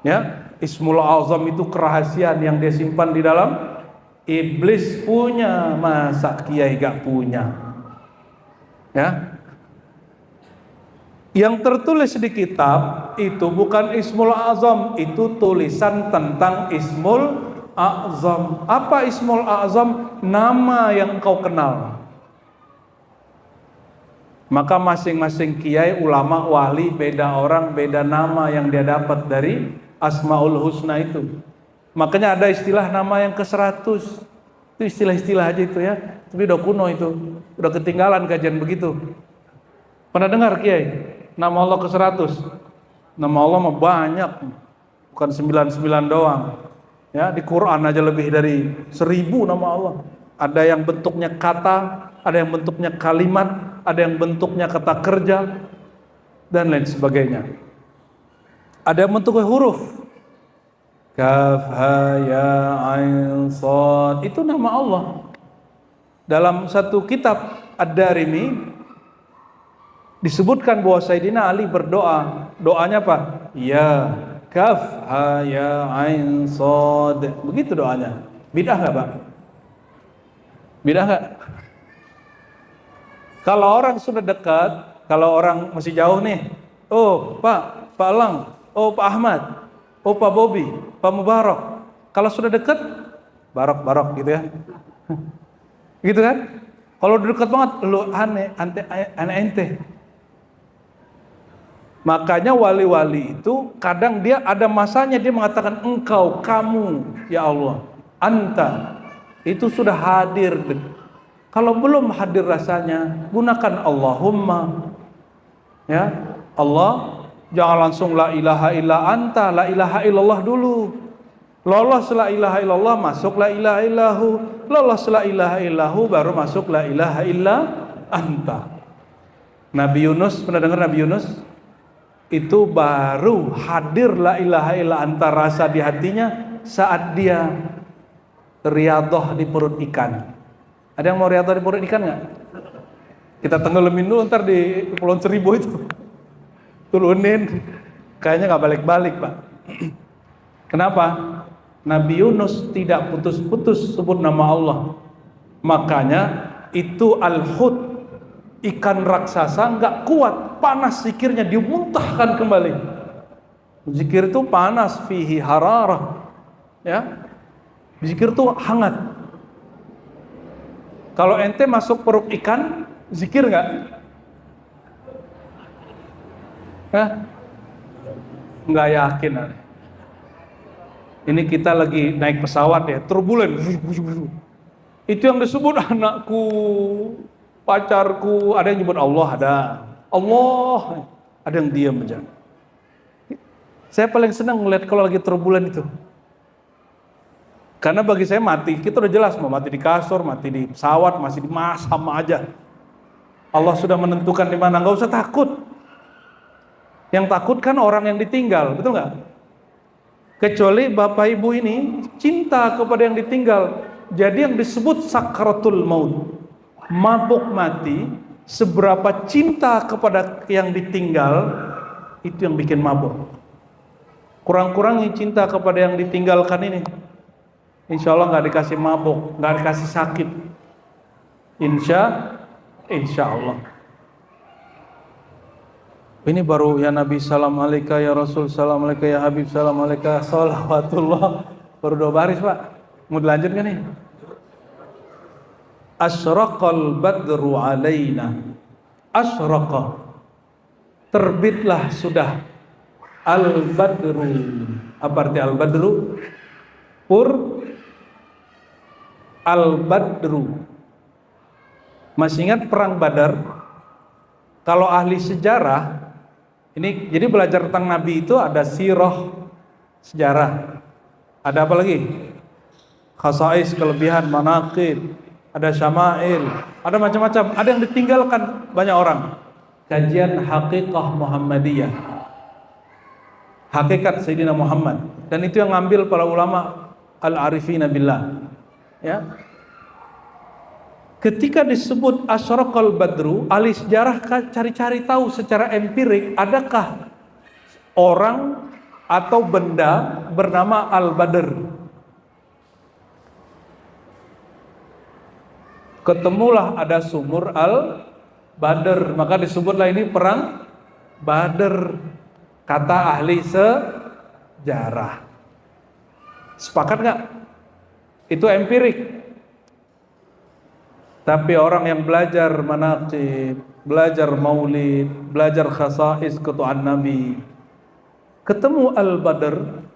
Ya, Ismul Azam itu kerahasiaan yang dia simpan di dalam. Iblis punya, masa kiai gak punya? Ya. Yang tertulis di kitab itu bukan Ismul Azam, itu tulisan tentang Ismul Azam. Apa Ismul Azam? Nama yang kau kenal. Maka masing-masing kiai, ulama, wali, beda orang, beda nama yang dia dapat dari Asmaul Husna itu. Makanya ada istilah nama yang ke-100. Itu istilah-istilah aja itu ya. Tapi udah kuno itu. Udah ketinggalan kajian begitu. Pernah dengar kiai? Nama Allah ke-100. Nama Allah mah banyak. Bukan 99 doang. Ya, di Quran aja lebih dari 1000 nama Allah. Ada yang bentuknya kata, ada yang bentuknya kalimat, ada yang bentuknya kata kerja, dan lain sebagainya. Ada yang bentuknya huruf. Kaf, ha, ya, ain, sad. Itu nama Allah. Dalam satu kitab Ad-Darimi disebutkan bahwa Sayyidina Ali berdoa. Doanya apa? Ya, kaf, ha, ya, ain, sad. Begitu doanya. Bid'ah gak Pak? Bid'ah gak? Kalau orang sudah dekat, kalau orang masih jauh nih, oh Pak Lang, oh Pak Ahmad, oh Pak Bobi, Pak Mubarak. Kalau sudah dekat, barok gitu ya. Gitu kan? Kalau dekat banget, lu aneh ente. Makanya wali-wali itu kadang dia ada masanya dia mengatakan engkau, kamu, ya Allah, anta. Itu sudah hadir. Kalau belum hadir rasanya, gunakan Allahumma. Ya, Allah, jangan langsung la ilaha illa anta, la ilaha illallah dulu. Lolos la ilaha illallah, masuk la ilaha illahu. Lolos la ilaha illahu, baru masuk la ilaha illa anta. Nabi Yunus, pernah dengar Nabi Yunus? Itu baru hadir la ilaha illa anta rasa di hatinya saat dia riyadhah di perut ikan. Ada yang mau riyadhah di perut ikan nggak? Kita tenggelamin dulu ntar di Kepulauan Seribu itu. Turunin. Kayaknya nggak balik-balik, Pak. Kenapa? Nabi Yunus tidak putus-putus sebut nama Allah. Makanya itu al-hut, ikan raksasa nggak kuat, panas zikirnya, dimuntahkan kembali. Zikir itu panas, fihi hararah, ya. Zikir itu hangat. Kalau ente masuk perut ikan, zikir nggak? Nggak yakin. Ini kita lagi naik pesawat ya, turbulen. Itu yang disebut anakku, pacarku, ada yang nyebut Allah, ada yang diam aja. Saya paling senang ngeliat kalau lagi turbulen itu. Karena bagi saya mati, kita udah jelas mau mati di kasur, mati di pesawat, masih di mas, sama aja. Allah sudah menentukan di mana, nggak usah takut. Yang takut kan orang yang ditinggal, betul nggak? Kecuali bapak ibu ini cinta kepada yang ditinggal. Jadi yang disebut sakratul maut, mabuk mati, seberapa cinta kepada yang ditinggal, itu yang bikin mabuk. Kurang-kurangi cinta kepada yang ditinggalkan ini, insya Allah nggak dikasih mabuk, nggak dikasih sakit. Insya Allah. Ini baru ya Nabi salam alaika, ya Rasul salam alaika, ya Habib salam alaika, salawatullah. Baru 2 baris, Pak. Mau dilanjut kan nih? Asyraqal badru alaina. Asyraqa, terbitlah sudah al-badru. Apa arti al-badru? Al-badru. Masih ingat perang Badar? Kalau ahli sejarah, ini jadi belajar tentang Nabi itu ada sirah, sejarah. Ada apa lagi? Khasais, kelebihan, manaqib, ada syama'il, ada macam-macam. Ada yang ditinggalkan banyak orang. Kajian haqiqah Muhammadiyah, hakikat Sayyidina Muhammad. Dan itu yang ngambil para ulama al-arifina billah. Ya. Ketika disebut asyraqal badru, ahli sejarah cari-cari tahu secara empirik, adakah orang atau benda bernama Al-Badr. Ketemulah ada sumur Al-Badr, maka disebutlah ini perang Badr, kata ahli sejarah. Sepakat nggak? Itu empirik. Tapi orang yang belajar manaqib, belajar maulid, belajar khasais ketuaan Nabi, ketemu Al-Badr,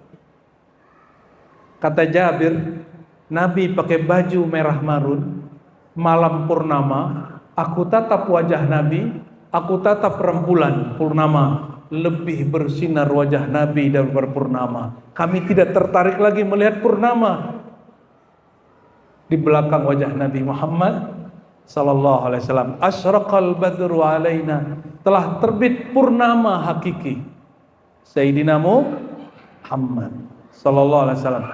kata Jabir, Nabi pakai baju merah marun, malam purnama, aku tatap wajah Nabi, aku tatap rembulan purnama, lebih bersinar wajah Nabi daripada purnama. Kami tidak tertarik lagi melihat purnama. Di belakang wajah Nabi Muhammad sallallahu alaihi wasallam, asyraqal badru alaina, telah terbit purnama hakiki Sayyidina Muhammad sallallahu alaihi wasallam.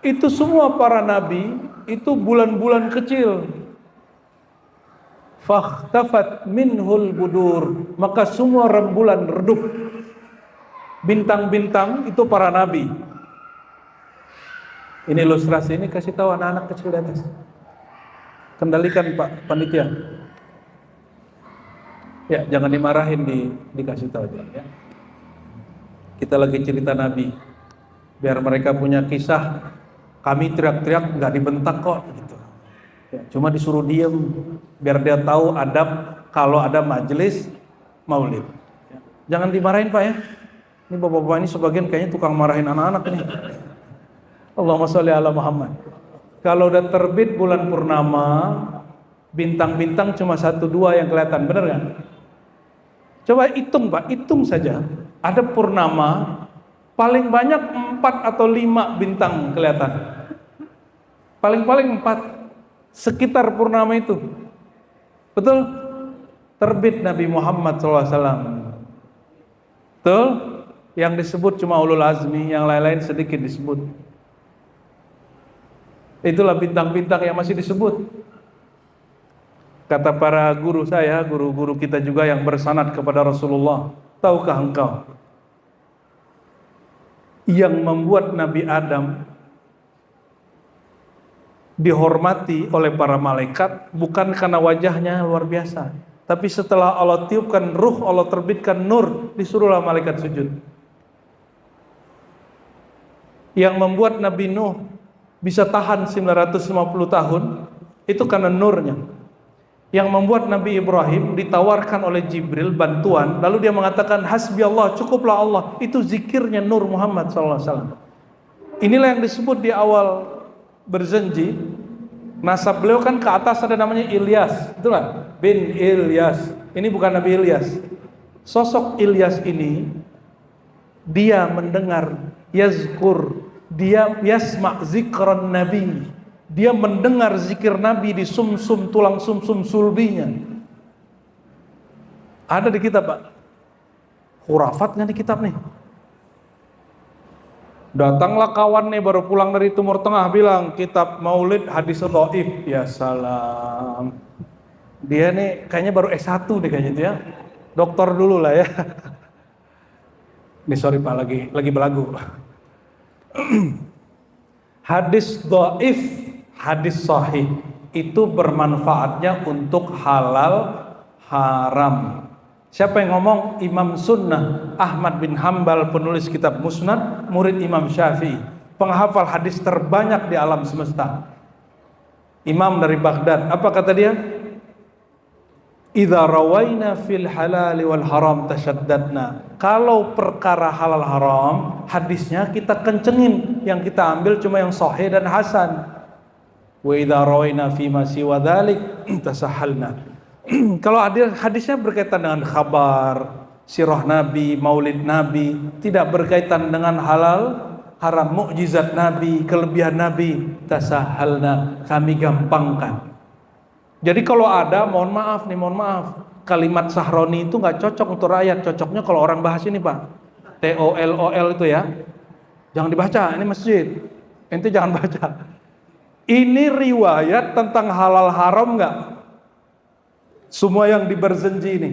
Itu semua para nabi itu bulan-bulan kecil. Fakhtafat minhul budur, maka semua rembulan redup. Bintang-bintang itu para nabi. Ini ilustrasi, ini kasih tahu anak-anak kecil di atas. Kendalikan Pak Panitia. Ya, jangan dimarahin, dikasih tahu aja ya. Kita lagi cerita Nabi. Biar mereka punya kisah, kami teriak-teriak nggak dibentak kok gitu. Ya, cuma disuruh diem biar dia tahu adab kalau ada majelis maulid. Ya, jangan dimarahin Pak ya. Ini bapak-bapak ini sebagian kayaknya tukang marahin anak-anak ini. Allahumma sholli ala Muhammad. Kalau udah terbit bulan purnama, bintang-bintang cuma 1-2 yang kelihatan, benar nggak? Coba hitung Pak, hitung saja. Ada purnama, paling banyak 4 atau 5 bintang kelihatan. Paling-paling 4 sekitar purnama itu. Betul? Terbit Nabi Muhammad SAW. Betul? Yang disebut cuma ulul azmi, yang lain-lain sedikit disebut. Itulah bintang-bintang yang masih disebut. Kata para guru saya, guru-guru kita juga yang bersanad kepada Rasulullah, tahukah engkau yang membuat Nabi Adam dihormati oleh para malaikat bukan karena wajahnya luar biasa, tapi setelah Allah tiupkan ruh, Allah terbitkan nur, disuruhlah malaikat sujud. Yang membuat Nabi Nuh bisa tahan 950 tahun itu karena nurnya. Yang membuat Nabi Ibrahim ditawarkan oleh Jibril bantuan, lalu dia mengatakan hasbi Allah, cukuplah Allah, itu zikirnya Nur Muhammad SAW. Inilah yang disebut di awal berjanji, nasab beliau kan ke atas ada namanya Ilyas, itulah bin Ilyas. Ini bukan Nabi Ilyas. Sosok Ilyas ini dia mendengar yazkur, dia yasma' zikran Nabi. Dia mendengar zikir Nabi di sumsum, tulang sumsum sulbinya. Ada di kitab, Pak. Khurafat nggak di kitab nih? Datanglah kawan nih baru pulang dari Timur Tengah bilang kitab Maulid hadis dhaif. Ya salam. Dia nih kayaknya baru S1 deh kayaknya itu ya. Doktor dulu lah ya. Nih sorry Pak, lagi belagu. Hadis dhaif, hadis sahih itu bermanfaatnya untuk halal haram. Siapa yang ngomong? Imam Sunnah Ahmad bin Hambal, penulis kitab Musnad, murid Imam Syafi'i, penghafal hadis terbanyak di alam semesta. Imam dari Baghdad. Apa kata dia? Idza rawaina fil halal wal haram tashaddadna. Kalau perkara halal haram, hadisnya kita kencengin, yang kita ambil cuma yang sahih dan hasan. Wa idza rawaina fi ma siwa dzalik tasahalna. Kalau hadisnya berkaitan dengan kabar, sirah Nabi, maulid Nabi, tidak berkaitan dengan halal haram, mukjizat Nabi, kelebihan Nabi, tasahalna, kami gampangkan. Jadi kalau ada, mohon maaf, kalimat Sahroni itu nggak cocok untuk rakyat, cocoknya kalau orang bahas ini Pak, TOLOL itu ya, jangan dibaca, ini masjid, ente jangan baca. Ini riwayat tentang halal haram nggak? Semua yang di berjanji ini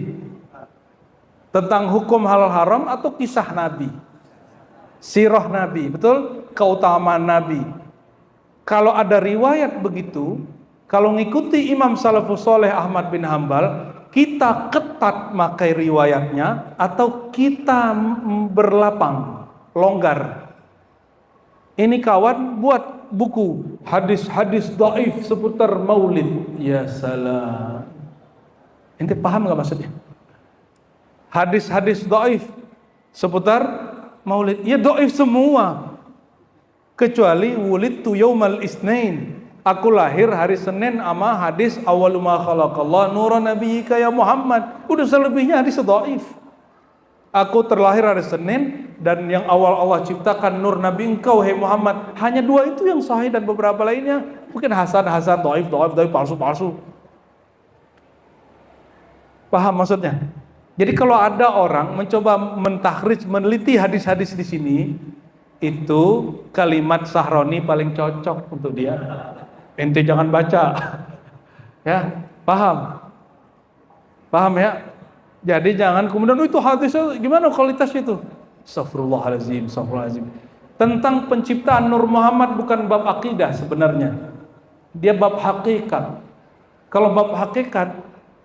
tentang hukum halal haram atau kisah Nabi, sirah Nabi, betul? Keutamaan Nabi. Kalau ada riwayat begitu, kalau ngikuti Imam Salafus Soleh Ahmad bin Hambal, kita ketat makai riwayatnya atau kita berlapang, longgar. Ini kawan buat buku hadis-hadis dhaif seputar maulid. Ya salam. Ente paham gak maksudnya? Hadis-hadis dhaif seputar maulid. Ya dhaif semua. Kecuali wulidtu yaumal isnain. Aku lahir hari Senin sama hadis awwalu ma khalaqallah nuran nabiyyika ya Muhammad. Udah selebihnya hadis dhaif. Aku terlahir hari Senin dan yang awal Allah ciptakan nur Nabi engkau hai Muhammad. Hanya dua itu yang sahih dan beberapa lainnya mungkin hasan, dhaif, palsu. Paham maksudnya? Jadi kalau ada orang mencoba mentakhrij, meneliti hadis-hadis di sini, itu kalimat Sahroni paling cocok untuk dia. Ente jangan baca. Ya, paham? Paham ya? Jadi jangan kemudian itu hadisnya gimana kualitas itu? Astagfirullahalazim. Tentang penciptaan Nur Muhammad bukan bab akidah sebenarnya. Dia bab hakikat. Kalau bab hakikat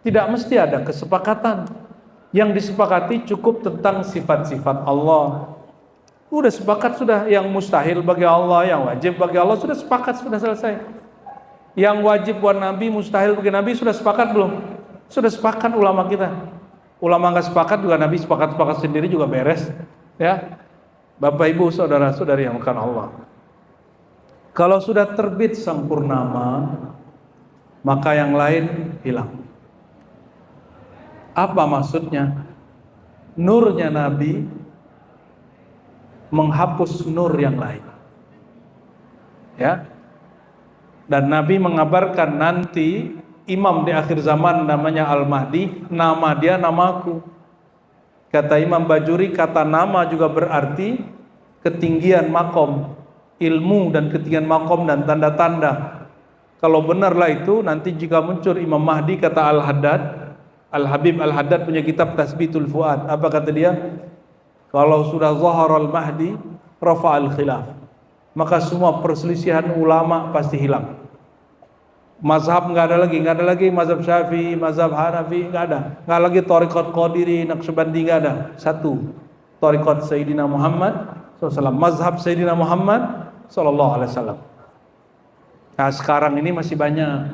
tidak mesti ada kesepakatan. Yang disepakati cukup tentang sifat-sifat Allah. Sudah sepakat sudah, yang mustahil bagi Allah, yang wajib bagi Allah sudah sepakat, sudah selesai. Yang wajib buat Nabi, mustahil bagi Nabi sudah sepakat belum? Sudah sepakat ulama kita. Ulama nggak sepakat juga Nabi sepakat sendiri juga beres. Ya, Bapak Ibu saudara-saudari yang bukan Allah. Kalau sudah terbit sang purnama, maka yang lain hilang. Apa maksudnya? Nurnya Nabi menghapus nur yang lain. Ya. Dan Nabi mengabarkan nanti imam di akhir zaman namanya Al-Mahdi, nama dia namaku. Kata Imam Bajuri, kata nama juga berarti ketinggian makom. ilmu dan ketinggian makom dan tanda-tanda. Kalau benarlah itu, nanti jika muncul Imam Mahdi, kata Al-Haddad, Al-Habib Al-Haddad punya kitab Tasbitul Fuad. Apa kata dia? Kalau sudah zahar al-Mahdi, rafa'al khilaf, maka semua perselisihan ulama pasti hilang. Mazhab nggak ada lagi mazhab Syafi'i, mazhab Hanafi, nggak ada lagi thariqat Qadiri, Naqsyabandi, nggak ada. Satu, thariqat Sayyidina Muhammad SAW, mazhab Sayyidina Muhammad SAW. Nah, sekarang ini masih banyak.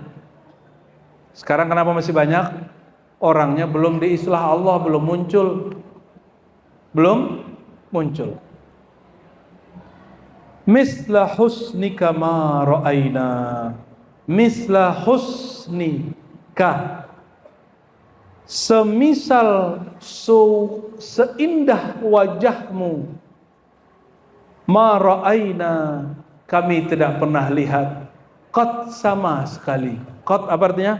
Sekarang kenapa masih banyak? Orangnya belum diislah Allah, belum muncul. Misla husnika ma ra'aina, misla husnika, semisal seindah wajahmu, ma ra'aina, kami tidak pernah lihat, qad, sama sekali. Qad apa artinya?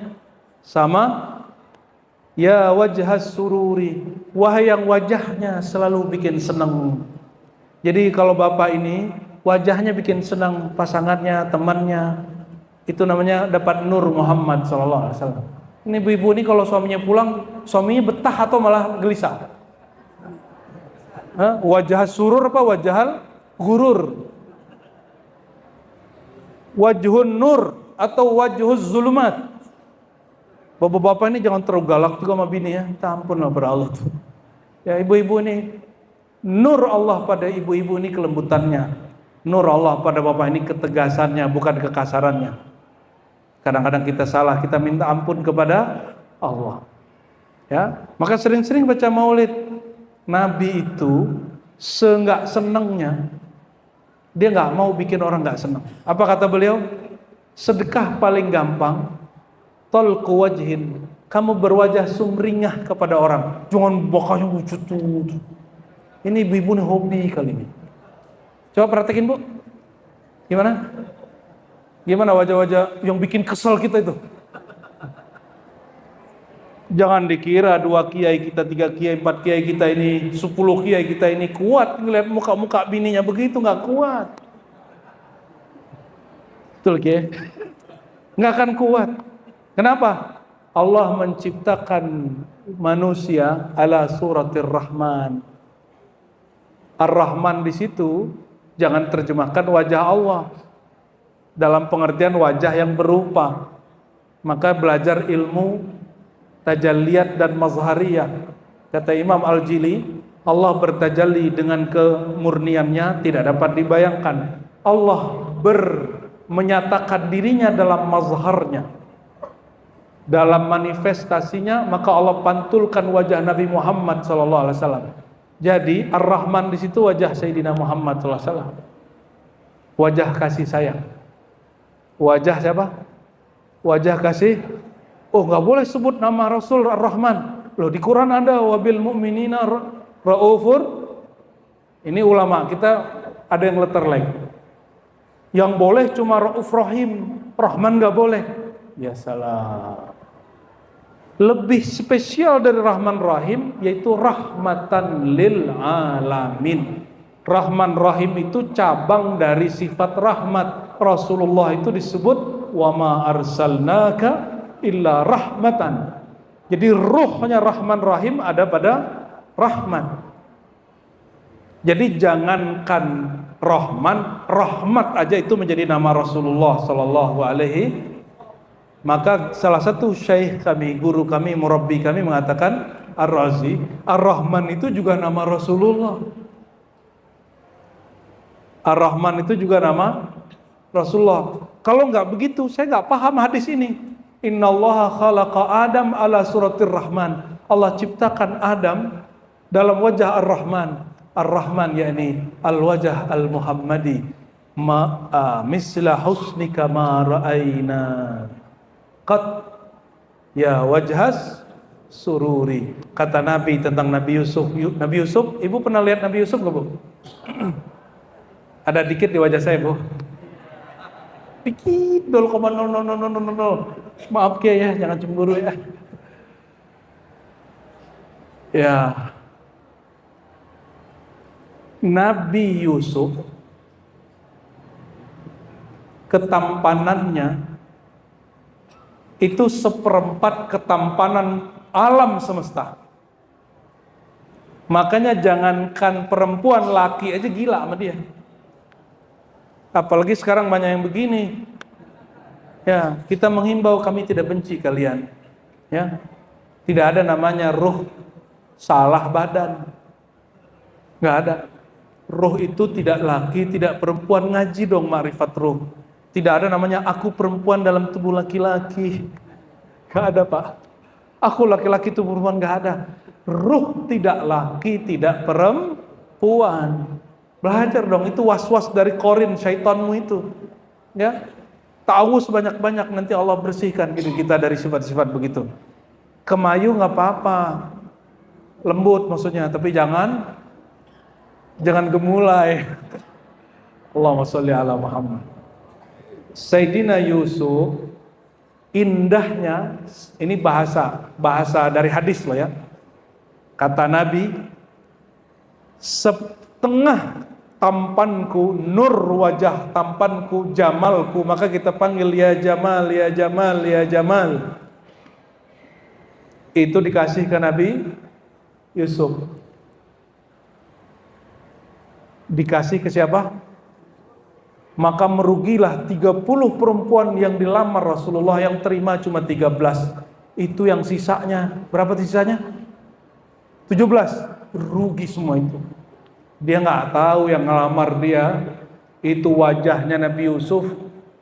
Sama. Ya wajhas sururi, wahai yang wajahnya selalu bikin senang. Jadi kalau bapak ini wajahnya bikin senang pasangannya, temannya, itu namanya dapat nur Muhammad SAW. Ini ibu-ibu ini kalau suaminya pulang, suaminya betah atau malah gelisah? Wajah surur apa wajahal gurur? Wajhun nur atau wajhuz zulumat? Bapak-bapak ini jangan terlalu galak juga sama bini ya. Minta ampun lah pada Allah tuh. Ya ibu-ibu ini, nur Allah pada ibu-ibu ini kelembutannya, nur Allah pada bapak ini ketegasannya, bukan kekasarannya. Kadang-kadang kita salah, kita minta ampun kepada Allah. Ya, maka sering-sering baca maulid. Nabi itu seenggak senengnya, dia nggak mau bikin orang nggak senang. Apa kata beliau? Sedekah paling gampang, talqu wajhin, kamu berwajah sumringah kepada orang, jangan bokahnya lucu. Ini ibu-ibu nih hobi kali ini. Coba perhatikin bu, gimana wajah-wajah yang bikin kesel kita itu. Jangan dikira 2 kiai kita, 3 kiai, 4 kiai kita ini, 10 kiai kita ini kuat ngeliat muka-muka bininya begitu, nggak kuat. Betul kiai? Nggak akan kuat. Kenapa? Allah menciptakan manusia ala suratir Rahman. Ar-Rahman di situ jangan terjemahkan wajah Allah dalam pengertian wajah yang berupa. Maka belajar ilmu tajalliyat dan mazhariyah. Kata Imam Al-Jili, Allah bertajalli dengan kemurniannya tidak dapat dibayangkan. Allah menyatakan dirinya dalam mazharnya, dalam manifestasinya, maka Allah pantulkan wajah Nabi Muhammad SAW. Jadi Ar-Rahman di situ wajah Sayyidina Muhammad SAW, wajah kasih sayang. Wajah siapa? Wajah kasih. Oh, nggak boleh sebut nama Rasul Ar-Rahman. Loh, di Quran ada wabil mu'minina raufur. Ini ulama kita ada yang letter lain. Yang boleh cuma Rauf Rahim, Rahman nggak boleh. Ya salah. Lebih spesial dari Rahman Rahim, yaitu rahmatan lil alamin. Rahman Rahim itu cabang dari sifat rahmat. Rasulullah itu disebut wa ma arsalnaka illa rahmatan. Jadi ruhnya Rahman Rahim ada pada rahmat. Jadi jangankan Rahman, rahmat aja itu menjadi nama Rasulullah sallallahu alaihi. Maka salah satu syekh kami, guru kami, murabbi kami mengatakan, Ar-Razi, Ar-Rahman itu juga nama Rasulullah. Ar-Rahman itu juga nama Rasulullah. Kalau nggak begitu, saya nggak paham hadis ini. Innallaha khalaqa Adam ala suratir Rahman. Allah ciptakan Adam dalam wajah Ar-Rahman. Ar-Rahman yakni al-wajah al-Muhammadi. Misla husnika ma ra'ayna. Qad ya wajhas sururi. Kata Nabi tentang Nabi Yusuf. Nabi Yusuf, ibu pernah lihat Nabi Yusuf nggak bu? Ada dikit di wajah saya bu. Dikit 0,0000. Maaf Kiai ya, jangan cemburu ya. Ya. Nabi Yusuf ketampanannya itu seperempat ketampanan alam semesta. Makanya jangankan perempuan, laki aja gila sama dia. Apalagi sekarang banyak yang begini. Ya, kita menghimbau, kami tidak benci kalian. Ya, tidak ada namanya ruh salah badan. Nggak ada. Ruh itu tidak laki, tidak perempuan. Ngaji dong makrifat ruh. Tidak ada namanya aku perempuan dalam tubuh laki-laki. Nggak ada, Pak. Aku laki-laki tubuh perempuan, nggak ada. Ruh tidak laki, tidak perempuan. Belajar dong, itu was-was dari korin syaitanmu itu. Ya, tahu sebanyak-banyak, nanti Allah bersihkan gitu kita dari sifat-sifat begitu. Kemayu nggak apa-apa, lembut maksudnya, tapi jangan gemulai. Allahumma sholli ala Muhammad. Sayyidina Yusuf, indahnya, ini bahasa dari hadis loh ya. Kata Nabi, setengah tampanku, nur wajah tampanku, jamalku, maka kita panggil ya Jamal, ya Jamal, ya Jamal. Itu dikasih ke Nabi Yusuf. Dikasih ke siapa? Maka merugilah 30 perempuan yang dilamar Rasulullah, yang terima cuma 13. Itu yang sisanya, berapa sisanya? 17. Rugi semua itu. Dia nggak tahu yang ngelamar dia itu wajahnya Nabi Yusuf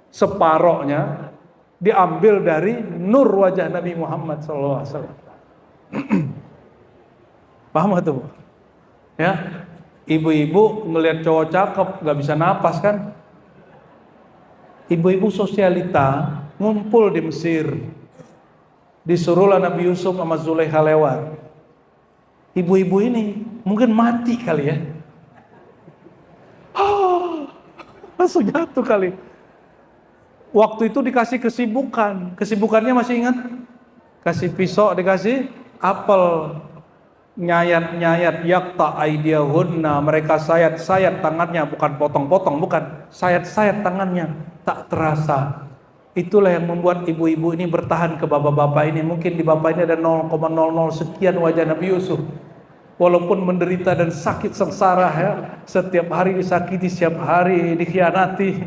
separohnya diambil dari nur wajah Nabi Muhammad SAW. Paham tuh? Ya, ibu-ibu ngelihat cowok cakep nggak bisa napas kan? Ibu-ibu sosialita ngumpul di Mesir, disuruhlah Nabi Yusuf sama Zulaikha lewat. Ibu-ibu ini mungkin mati kali ya. Langsung jatuh kali. Waktu itu dikasih kesibukan. Kesibukannya masih ingat? Kasih pisau, dikasih apel. Nyayat-nyayat yakta aidiyahunna. Mereka sayat-sayat tangannya. Bukan potong-potong, bukan. Sayat-sayat tangannya. Tak terasa. Itulah yang membuat ibu-ibu ini bertahan ke bapak-bapak ini. Mungkin di bapak ini ada 0,00 sekian wajah Nabi Yusuf. Walaupun menderita dan sakit sengsara ya, setiap hari disakiti, setiap hari dikhianati,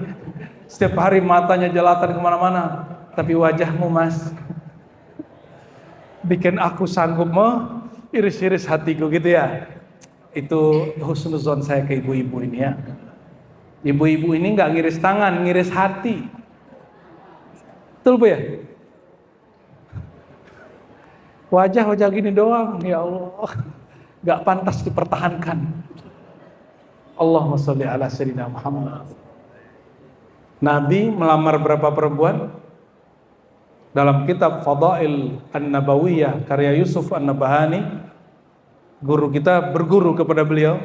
setiap hari matanya jelatan kemana-mana, tapi wajahmu mas bikin aku sanggup iris-iris hatiku gitu ya. Itu husnuzon saya ke ibu-ibu ini ya. Ibu-ibu ini nggak ngiris tangan, ngiris hati. Betul Bu ya? Wajah gini doang, ya Allah. Gak pantas dipertahankan. Allahumma sholli ala sayyidina Muhammad. Nabi melamar berapa perempuan? Dalam kitab Fadail An-Nabawiyah karya Yusuf An-Nabahani, guru kita berguru kepada beliau,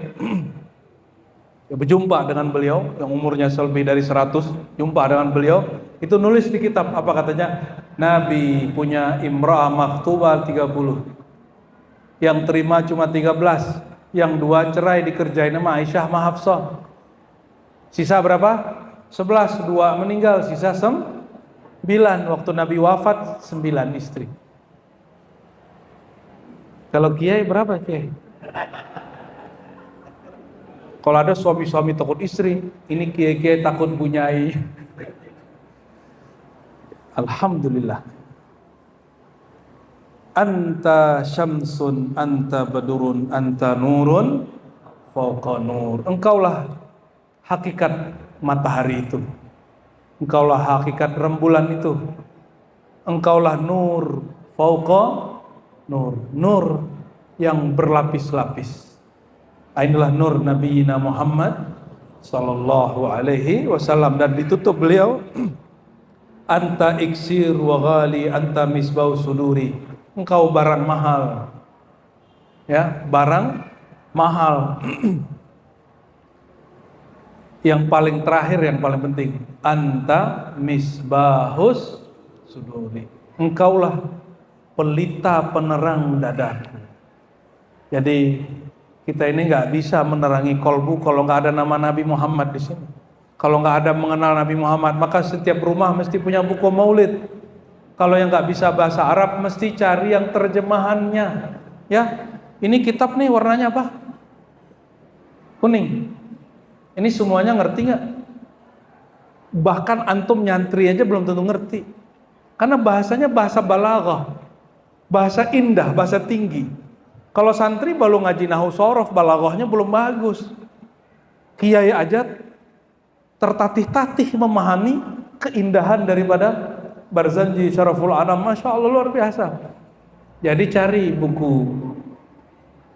berjumpa dengan beliau yang umurnya lebih dari 100, jumpa dengan beliau, itu nulis di kitab, apa katanya? Nabi punya imra'ah maktubah 30. Yang terima cuma 13, yang 2 cerai dikerjain sama Aisyah sama Hafsah. Sisa berapa? 11, 2 meninggal, sisa 9. Waktu Nabi wafat 9 istri. Kalau kiai berapa kiai? Kalau ada suami-suami takut istri, ini kiai-kiai takut bunyai. Alhamdulillah. Anta syamsun, anta badurun, anta nurun, fauqa nur. Engkaulah hakikat matahari itu. Engkaulah hakikat rembulan itu. Engkaulah nur, fauqa nur. Nur yang berlapis-lapis. Inilah nur Nabi Muhammad sallallahu alaihi wasallam, dan ditutup beliau, anta iksir wa ghali, anta misbah suduri. Engkau barang mahal, ya, barang mahal. Yang paling terakhir, yang paling penting, anta misbahus suduri. Engkaulah pelita penerang dadaku. Jadi kita ini nggak bisa menerangi kolbu kalau nggak ada nama Nabi Muhammad di sini. Kalau nggak ada mengenal Nabi Muhammad, maka setiap rumah mesti punya buku maulid. Kalau yang nggak bisa bahasa Arab, mesti cari yang terjemahannya. Ya, ini kitab nih warnanya apa? Kuning. Ini semuanya ngerti nggak? Bahkan antum nyantri aja belum tentu ngerti. Karena bahasanya bahasa balaghah, bahasa indah, bahasa tinggi. Kalau santri baru ngaji nahwu shorof, balaghahnya belum bagus. Kiai aja tertatih-tatih memahami keindahan daripada Barzanji Syaraful Anam. Masya Allah, luar biasa. Jadi cari buku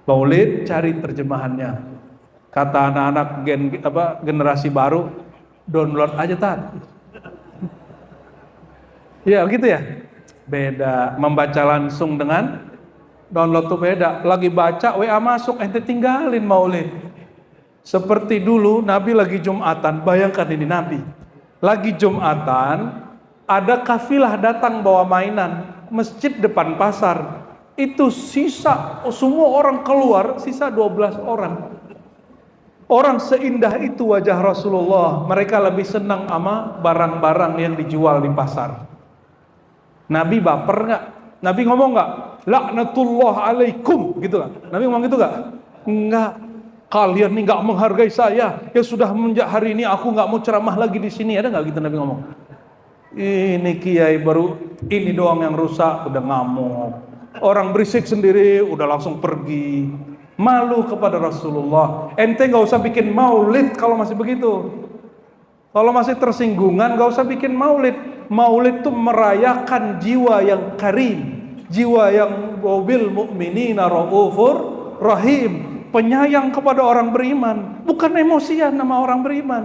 maulid, cari terjemahannya. Kata anak-anak generasi baru, download aja Tan. Ya gitu ya. Beda membaca langsung dengan download tuh beda. Lagi baca WA masuk, ente tinggalin maulid. Seperti dulu Nabi lagi Jumatan, bayangkan ini Nabi lagi Jumatan, ada kafilah datang bawa mainan, masjid depan pasar. Itu sisa, semua orang keluar, sisa 12 orang. Orang seindah itu wajah Rasulullah. Mereka lebih senang sama barang-barang yang dijual di pasar. Nabi baper nggak? Nabi ngomong nggak? Laknatullah alaikum, gitu lah. Nabi ngomong gitu nggak? Enggak. Kalian nih nggak menghargai saya. Ya sudah menjak hari ini aku nggak mau ceramah lagi di sini. Ada nggak gitu Nabi ngomong? Ini kiai baru ini doang yang rusak, udah ngamuk. Orang berisik sendiri udah langsung pergi. Malu kepada Rasulullah. Ente nggak usah bikin maulid kalau masih begitu. Kalau masih tersinggungan nggak usah bikin maulid. Maulid itu merayakan jiwa yang karim, jiwa yang bil mu'minina raufur rahim, penyayang kepada orang beriman, bukan emosian nama orang beriman.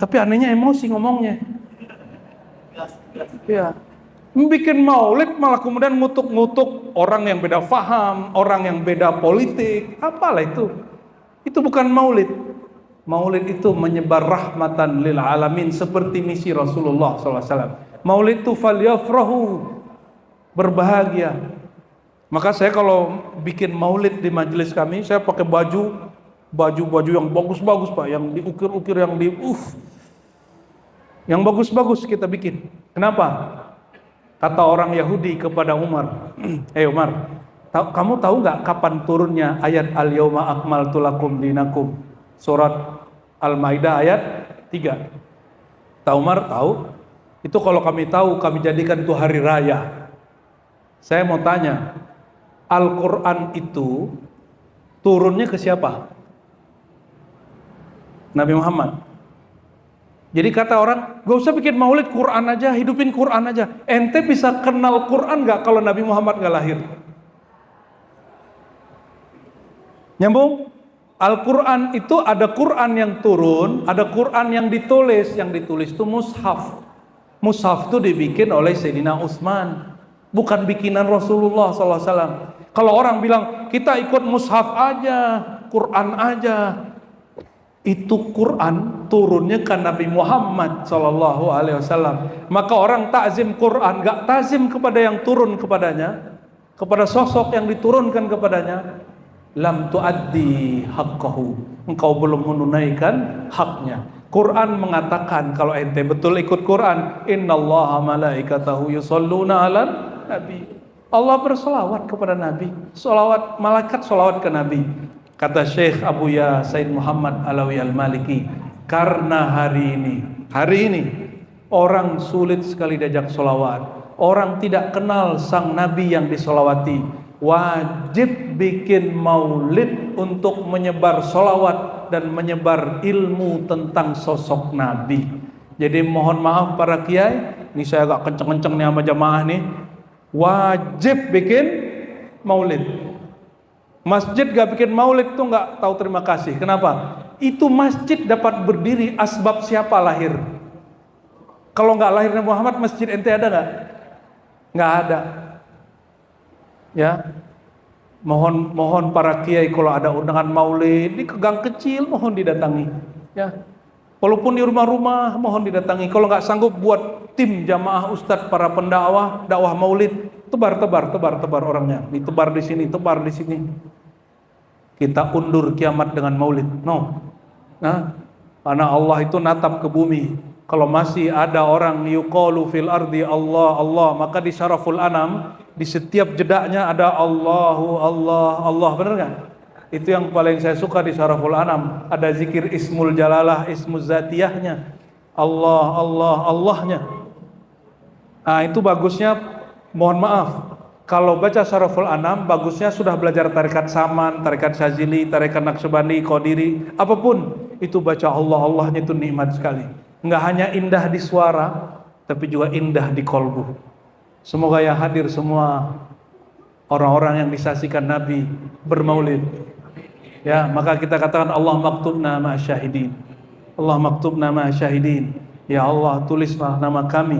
Tapi anehnya emosi ngomongnya. Ya. Bikin maulid malah kemudian ngutuk-ngutuk orang yang beda faham, orang yang beda politik. Apalah itu? Itu bukan maulid. Maulid itu menyebar rahmatan lil alamin seperti misi Rasulullah SAW. Maulid itu falyafrahu, berbahagia. Maka saya kalau bikin maulid di majelis kami, saya pakai baju yang bagus-bagus Pak, yang diukir-ukir, yang bagus-bagus kita bikin. Kenapa? Kata orang Yahudi kepada Umar, Umar, kamu tahu nggak kapan turunnya ayat Al-Yauma Akmaltu Lakum Dinakum? Surat Al-Maidah ayat 3. Tahu Umar? Tahu. Itu kalau kami tahu, kami jadikan itu hari raya. Saya mau tanya, Al-Quran itu turunnya ke siapa? Nabi Muhammad. Jadi kata orang, gak usah bikin maulid, Quran aja, hidupin Quran aja. Ente bisa kenal Quran gak kalau Nabi Muhammad gak lahir? Nyambung? Al-Quran itu ada Quran yang turun, ada Quran yang ditulis. Yang ditulis itu mushaf. Mushaf itu dibikin oleh Sayyidina Utsman, bukan bikinan Rasulullah SAW. Kalau orang bilang, kita ikut mushaf aja, Quran aja, itu Quran turunnya ke Nabi Muhammad SAW. Maka orang takzim Quran, gak takzim kepada yang turun kepadanya, kepada sosok yang diturunkan kepadanya, lam tuaddi haqqahu, engkau belum menunaikan haknya. Quran mengatakan kalau ente betul ikut Quran, innallaha malaikatahu yusholluna 'alan nabi. Allah bersolawat kepada Nabi, solawat malaikat solawat ke Nabi. Kata Syekh Abuya Said Muhammad Alawi Al-Maliki, karena hari ini orang sulit sekali diajak solawat, orang tidak kenal sang Nabi yang disolawati. Wajib bikin maulid untuk menyebar solawat dan menyebar ilmu tentang sosok Nabi. Jadi mohon maaf para kiai, ini saya agak kenceng-kenceng nih sama jamaah nih, wajib bikin maulid. Masjid gak bikin maulid tuh gak tahu terima kasih. Kenapa? Itu masjid dapat berdiri asbab siapa lahir. Kalau gak lahir Nabi Muhammad, masjid ente ada gak? Gak ada. Ya, mohon para kiai kalau ada undangan maulid di gang kecil mohon didatangi. Ya, walaupun di rumah-rumah mohon didatangi. Kalau nggak sanggup buat tim jamaah ustadz para pendakwah dakwah maulid, tebar orangnya, ditebar di sini, tebar di sini. Kita undur kiamat dengan maulid. No. Nah, Karena Allah itu natap ke bumi. Kalau masih ada orang yuqalu fil ardi Allah Allah, maka di Syaraful Anam di setiap jedaknya ada Allahu Allah Allah, benar kan? Itu yang paling saya suka di Syaraful Anam. Ada zikir Ismul Jalalah, Ismul Zatiyahnya, Allah Allah Allahnya. Nah itu bagusnya, mohon maaf, kalau baca Syaraful Anam bagusnya sudah belajar tarekat Saman, tarekat Syazili, tarekat Naqsyabandi, Qadiri, apapun itu baca Allah Allahnya itu nikmat sekali. Enggak hanya indah di suara, tapi juga indah di kolbu. Semoga yang hadir semua orang-orang yang disaksikan Nabi bermaulid. Ya, maka kita katakan Allah maktubna ma'asyahidin. Allah maktubna ma'asyahidin. Ya Allah, tulislah nama kami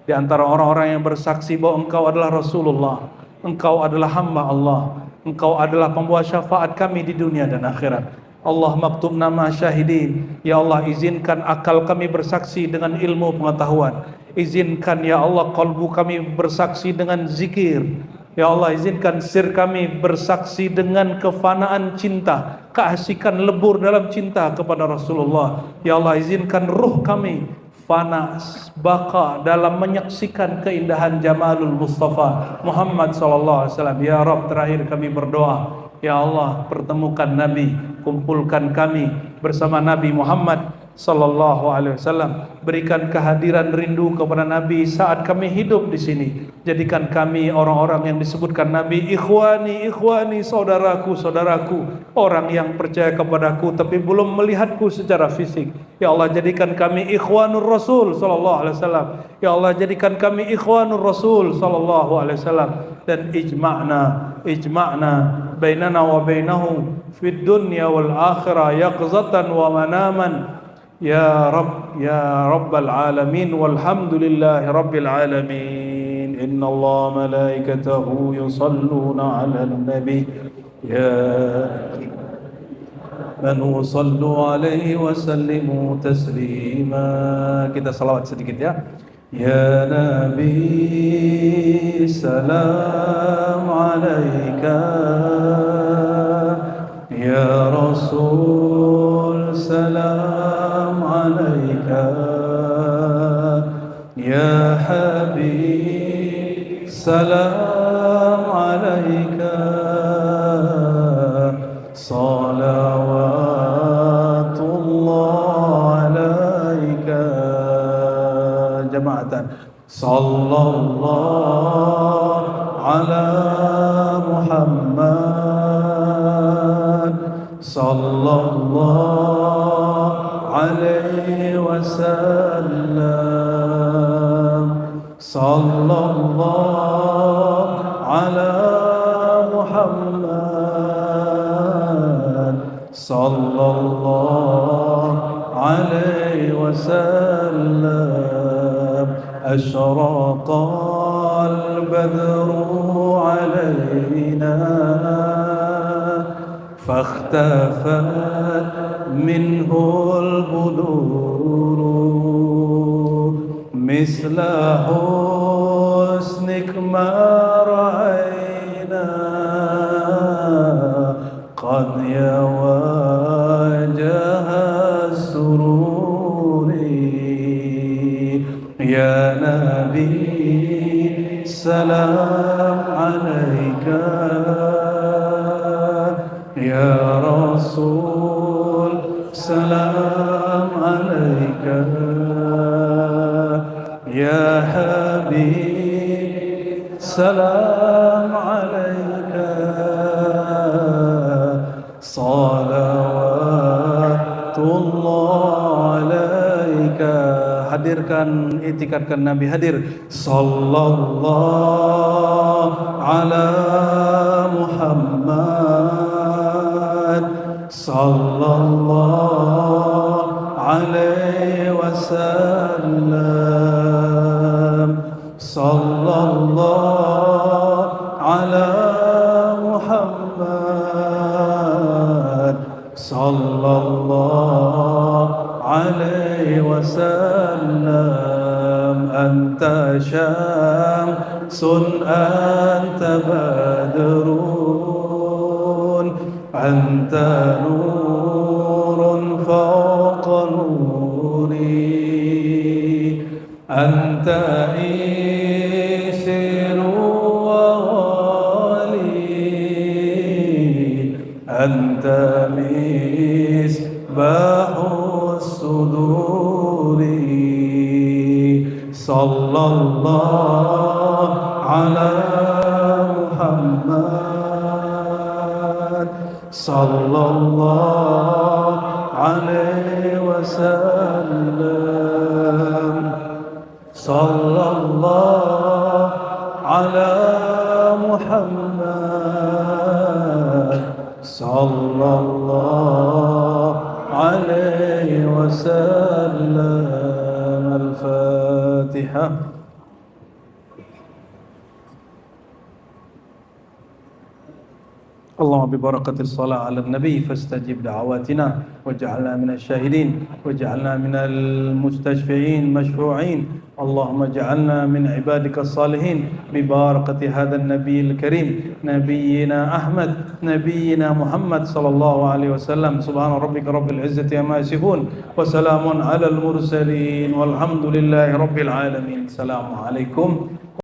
di antara orang-orang yang bersaksi bahwa Engkau adalah Rasulullah, Engkau adalah hamba Allah, Engkau adalah pembawa syafaat kami di dunia dan akhirat. Allah maktubna ma'asyahidin. Ya Allah, izinkan akal kami bersaksi dengan ilmu pengetahuan. Izinkan ya Allah kalbu kami bersaksi dengan zikir. Ya Allah, izinkan sir kami bersaksi dengan kefanaan cinta, keasikan lebur dalam cinta kepada Rasulullah. Ya Allah, izinkan ruh kami fana baka dalam menyaksikan keindahan Jamalul Mustafa Muhammad sallallahu alaihi wasallam. Ya Rabb, terakhir kami berdoa, ya Allah, pertemukan Nabi, kumpulkan kami bersama Nabi Muhammad sallallahu alaihi wasallam. Berikan kehadiran rindu kepada Nabi saat kami hidup di sini. Jadikan kami orang-orang yang disebutkan Nabi ikhwani, ikhwani, saudaraku, saudaraku, orang yang percaya kepadaku tapi belum melihatku secara fisik. Ya Allah, jadikan kami ikhwanur Rasul sallallahu alaihi wasallam. Ya Allah, jadikan kami ikhwanur Rasul sallallahu alaihi wasallam, dan ijma'na bainana wa bainahu fid dunya wal akhirah yaqzatan wa manaman. Ya Rabb, ya Rabbal alamin, walhamdulillahi Rabbil alamin. Inna Allah malaikatahu yusalluna ala nabi ya amanu sallu alaihi wa sallimu taslima. Kita salawat sedikit ya. Ya Nabi salam alaika, ya Rasul salam alaika, ya Habib salam alaika, salawatullah alaika jama'atan. Sallallahu ala Muhammad sallallahu alaihi wasallam. Sallallahu ala Muhammad sallallahu alaihi wasallam. أشرق البدر علينا فاختفت منه البدور مثل حسنك ما رأينا قد يواجه السرور. Ya Nabi salam alaika, ya Rasul salam alaika, ya Habib salam alaika, salawatullah alaika. Hadirkan, itikadkan Nabi hadir. Sallallahu ala Muhammad sallallahu alaihi wasallam. Sallallahu ala Muhammad sallallahu alaihi wasallam. Anta syamsun anta badrun anta nurun fawqa nur أنت إيسر وغالي أنت مصباح الصدور صلى الله على محمد صلى الله عليه وسلم صلى الله على محمد صلى الله عليه وسلم. الفاتحة. اللهم ببركة الصلاة على النبي فاستجب دعواتنا واجعلنا من الشاهدين واجعلنا من المستشفعين مشفوعين. اللهم اجعلنا من عبادك الصالحين ببركة هذا النبي الكريم نبينا أحمد نبينا محمد صلى الله عليه وسلم. سبحان ربك رب العزة عما يصفون وسلام على المرسلين والحمد لله رب العالمين. السلام عليكم.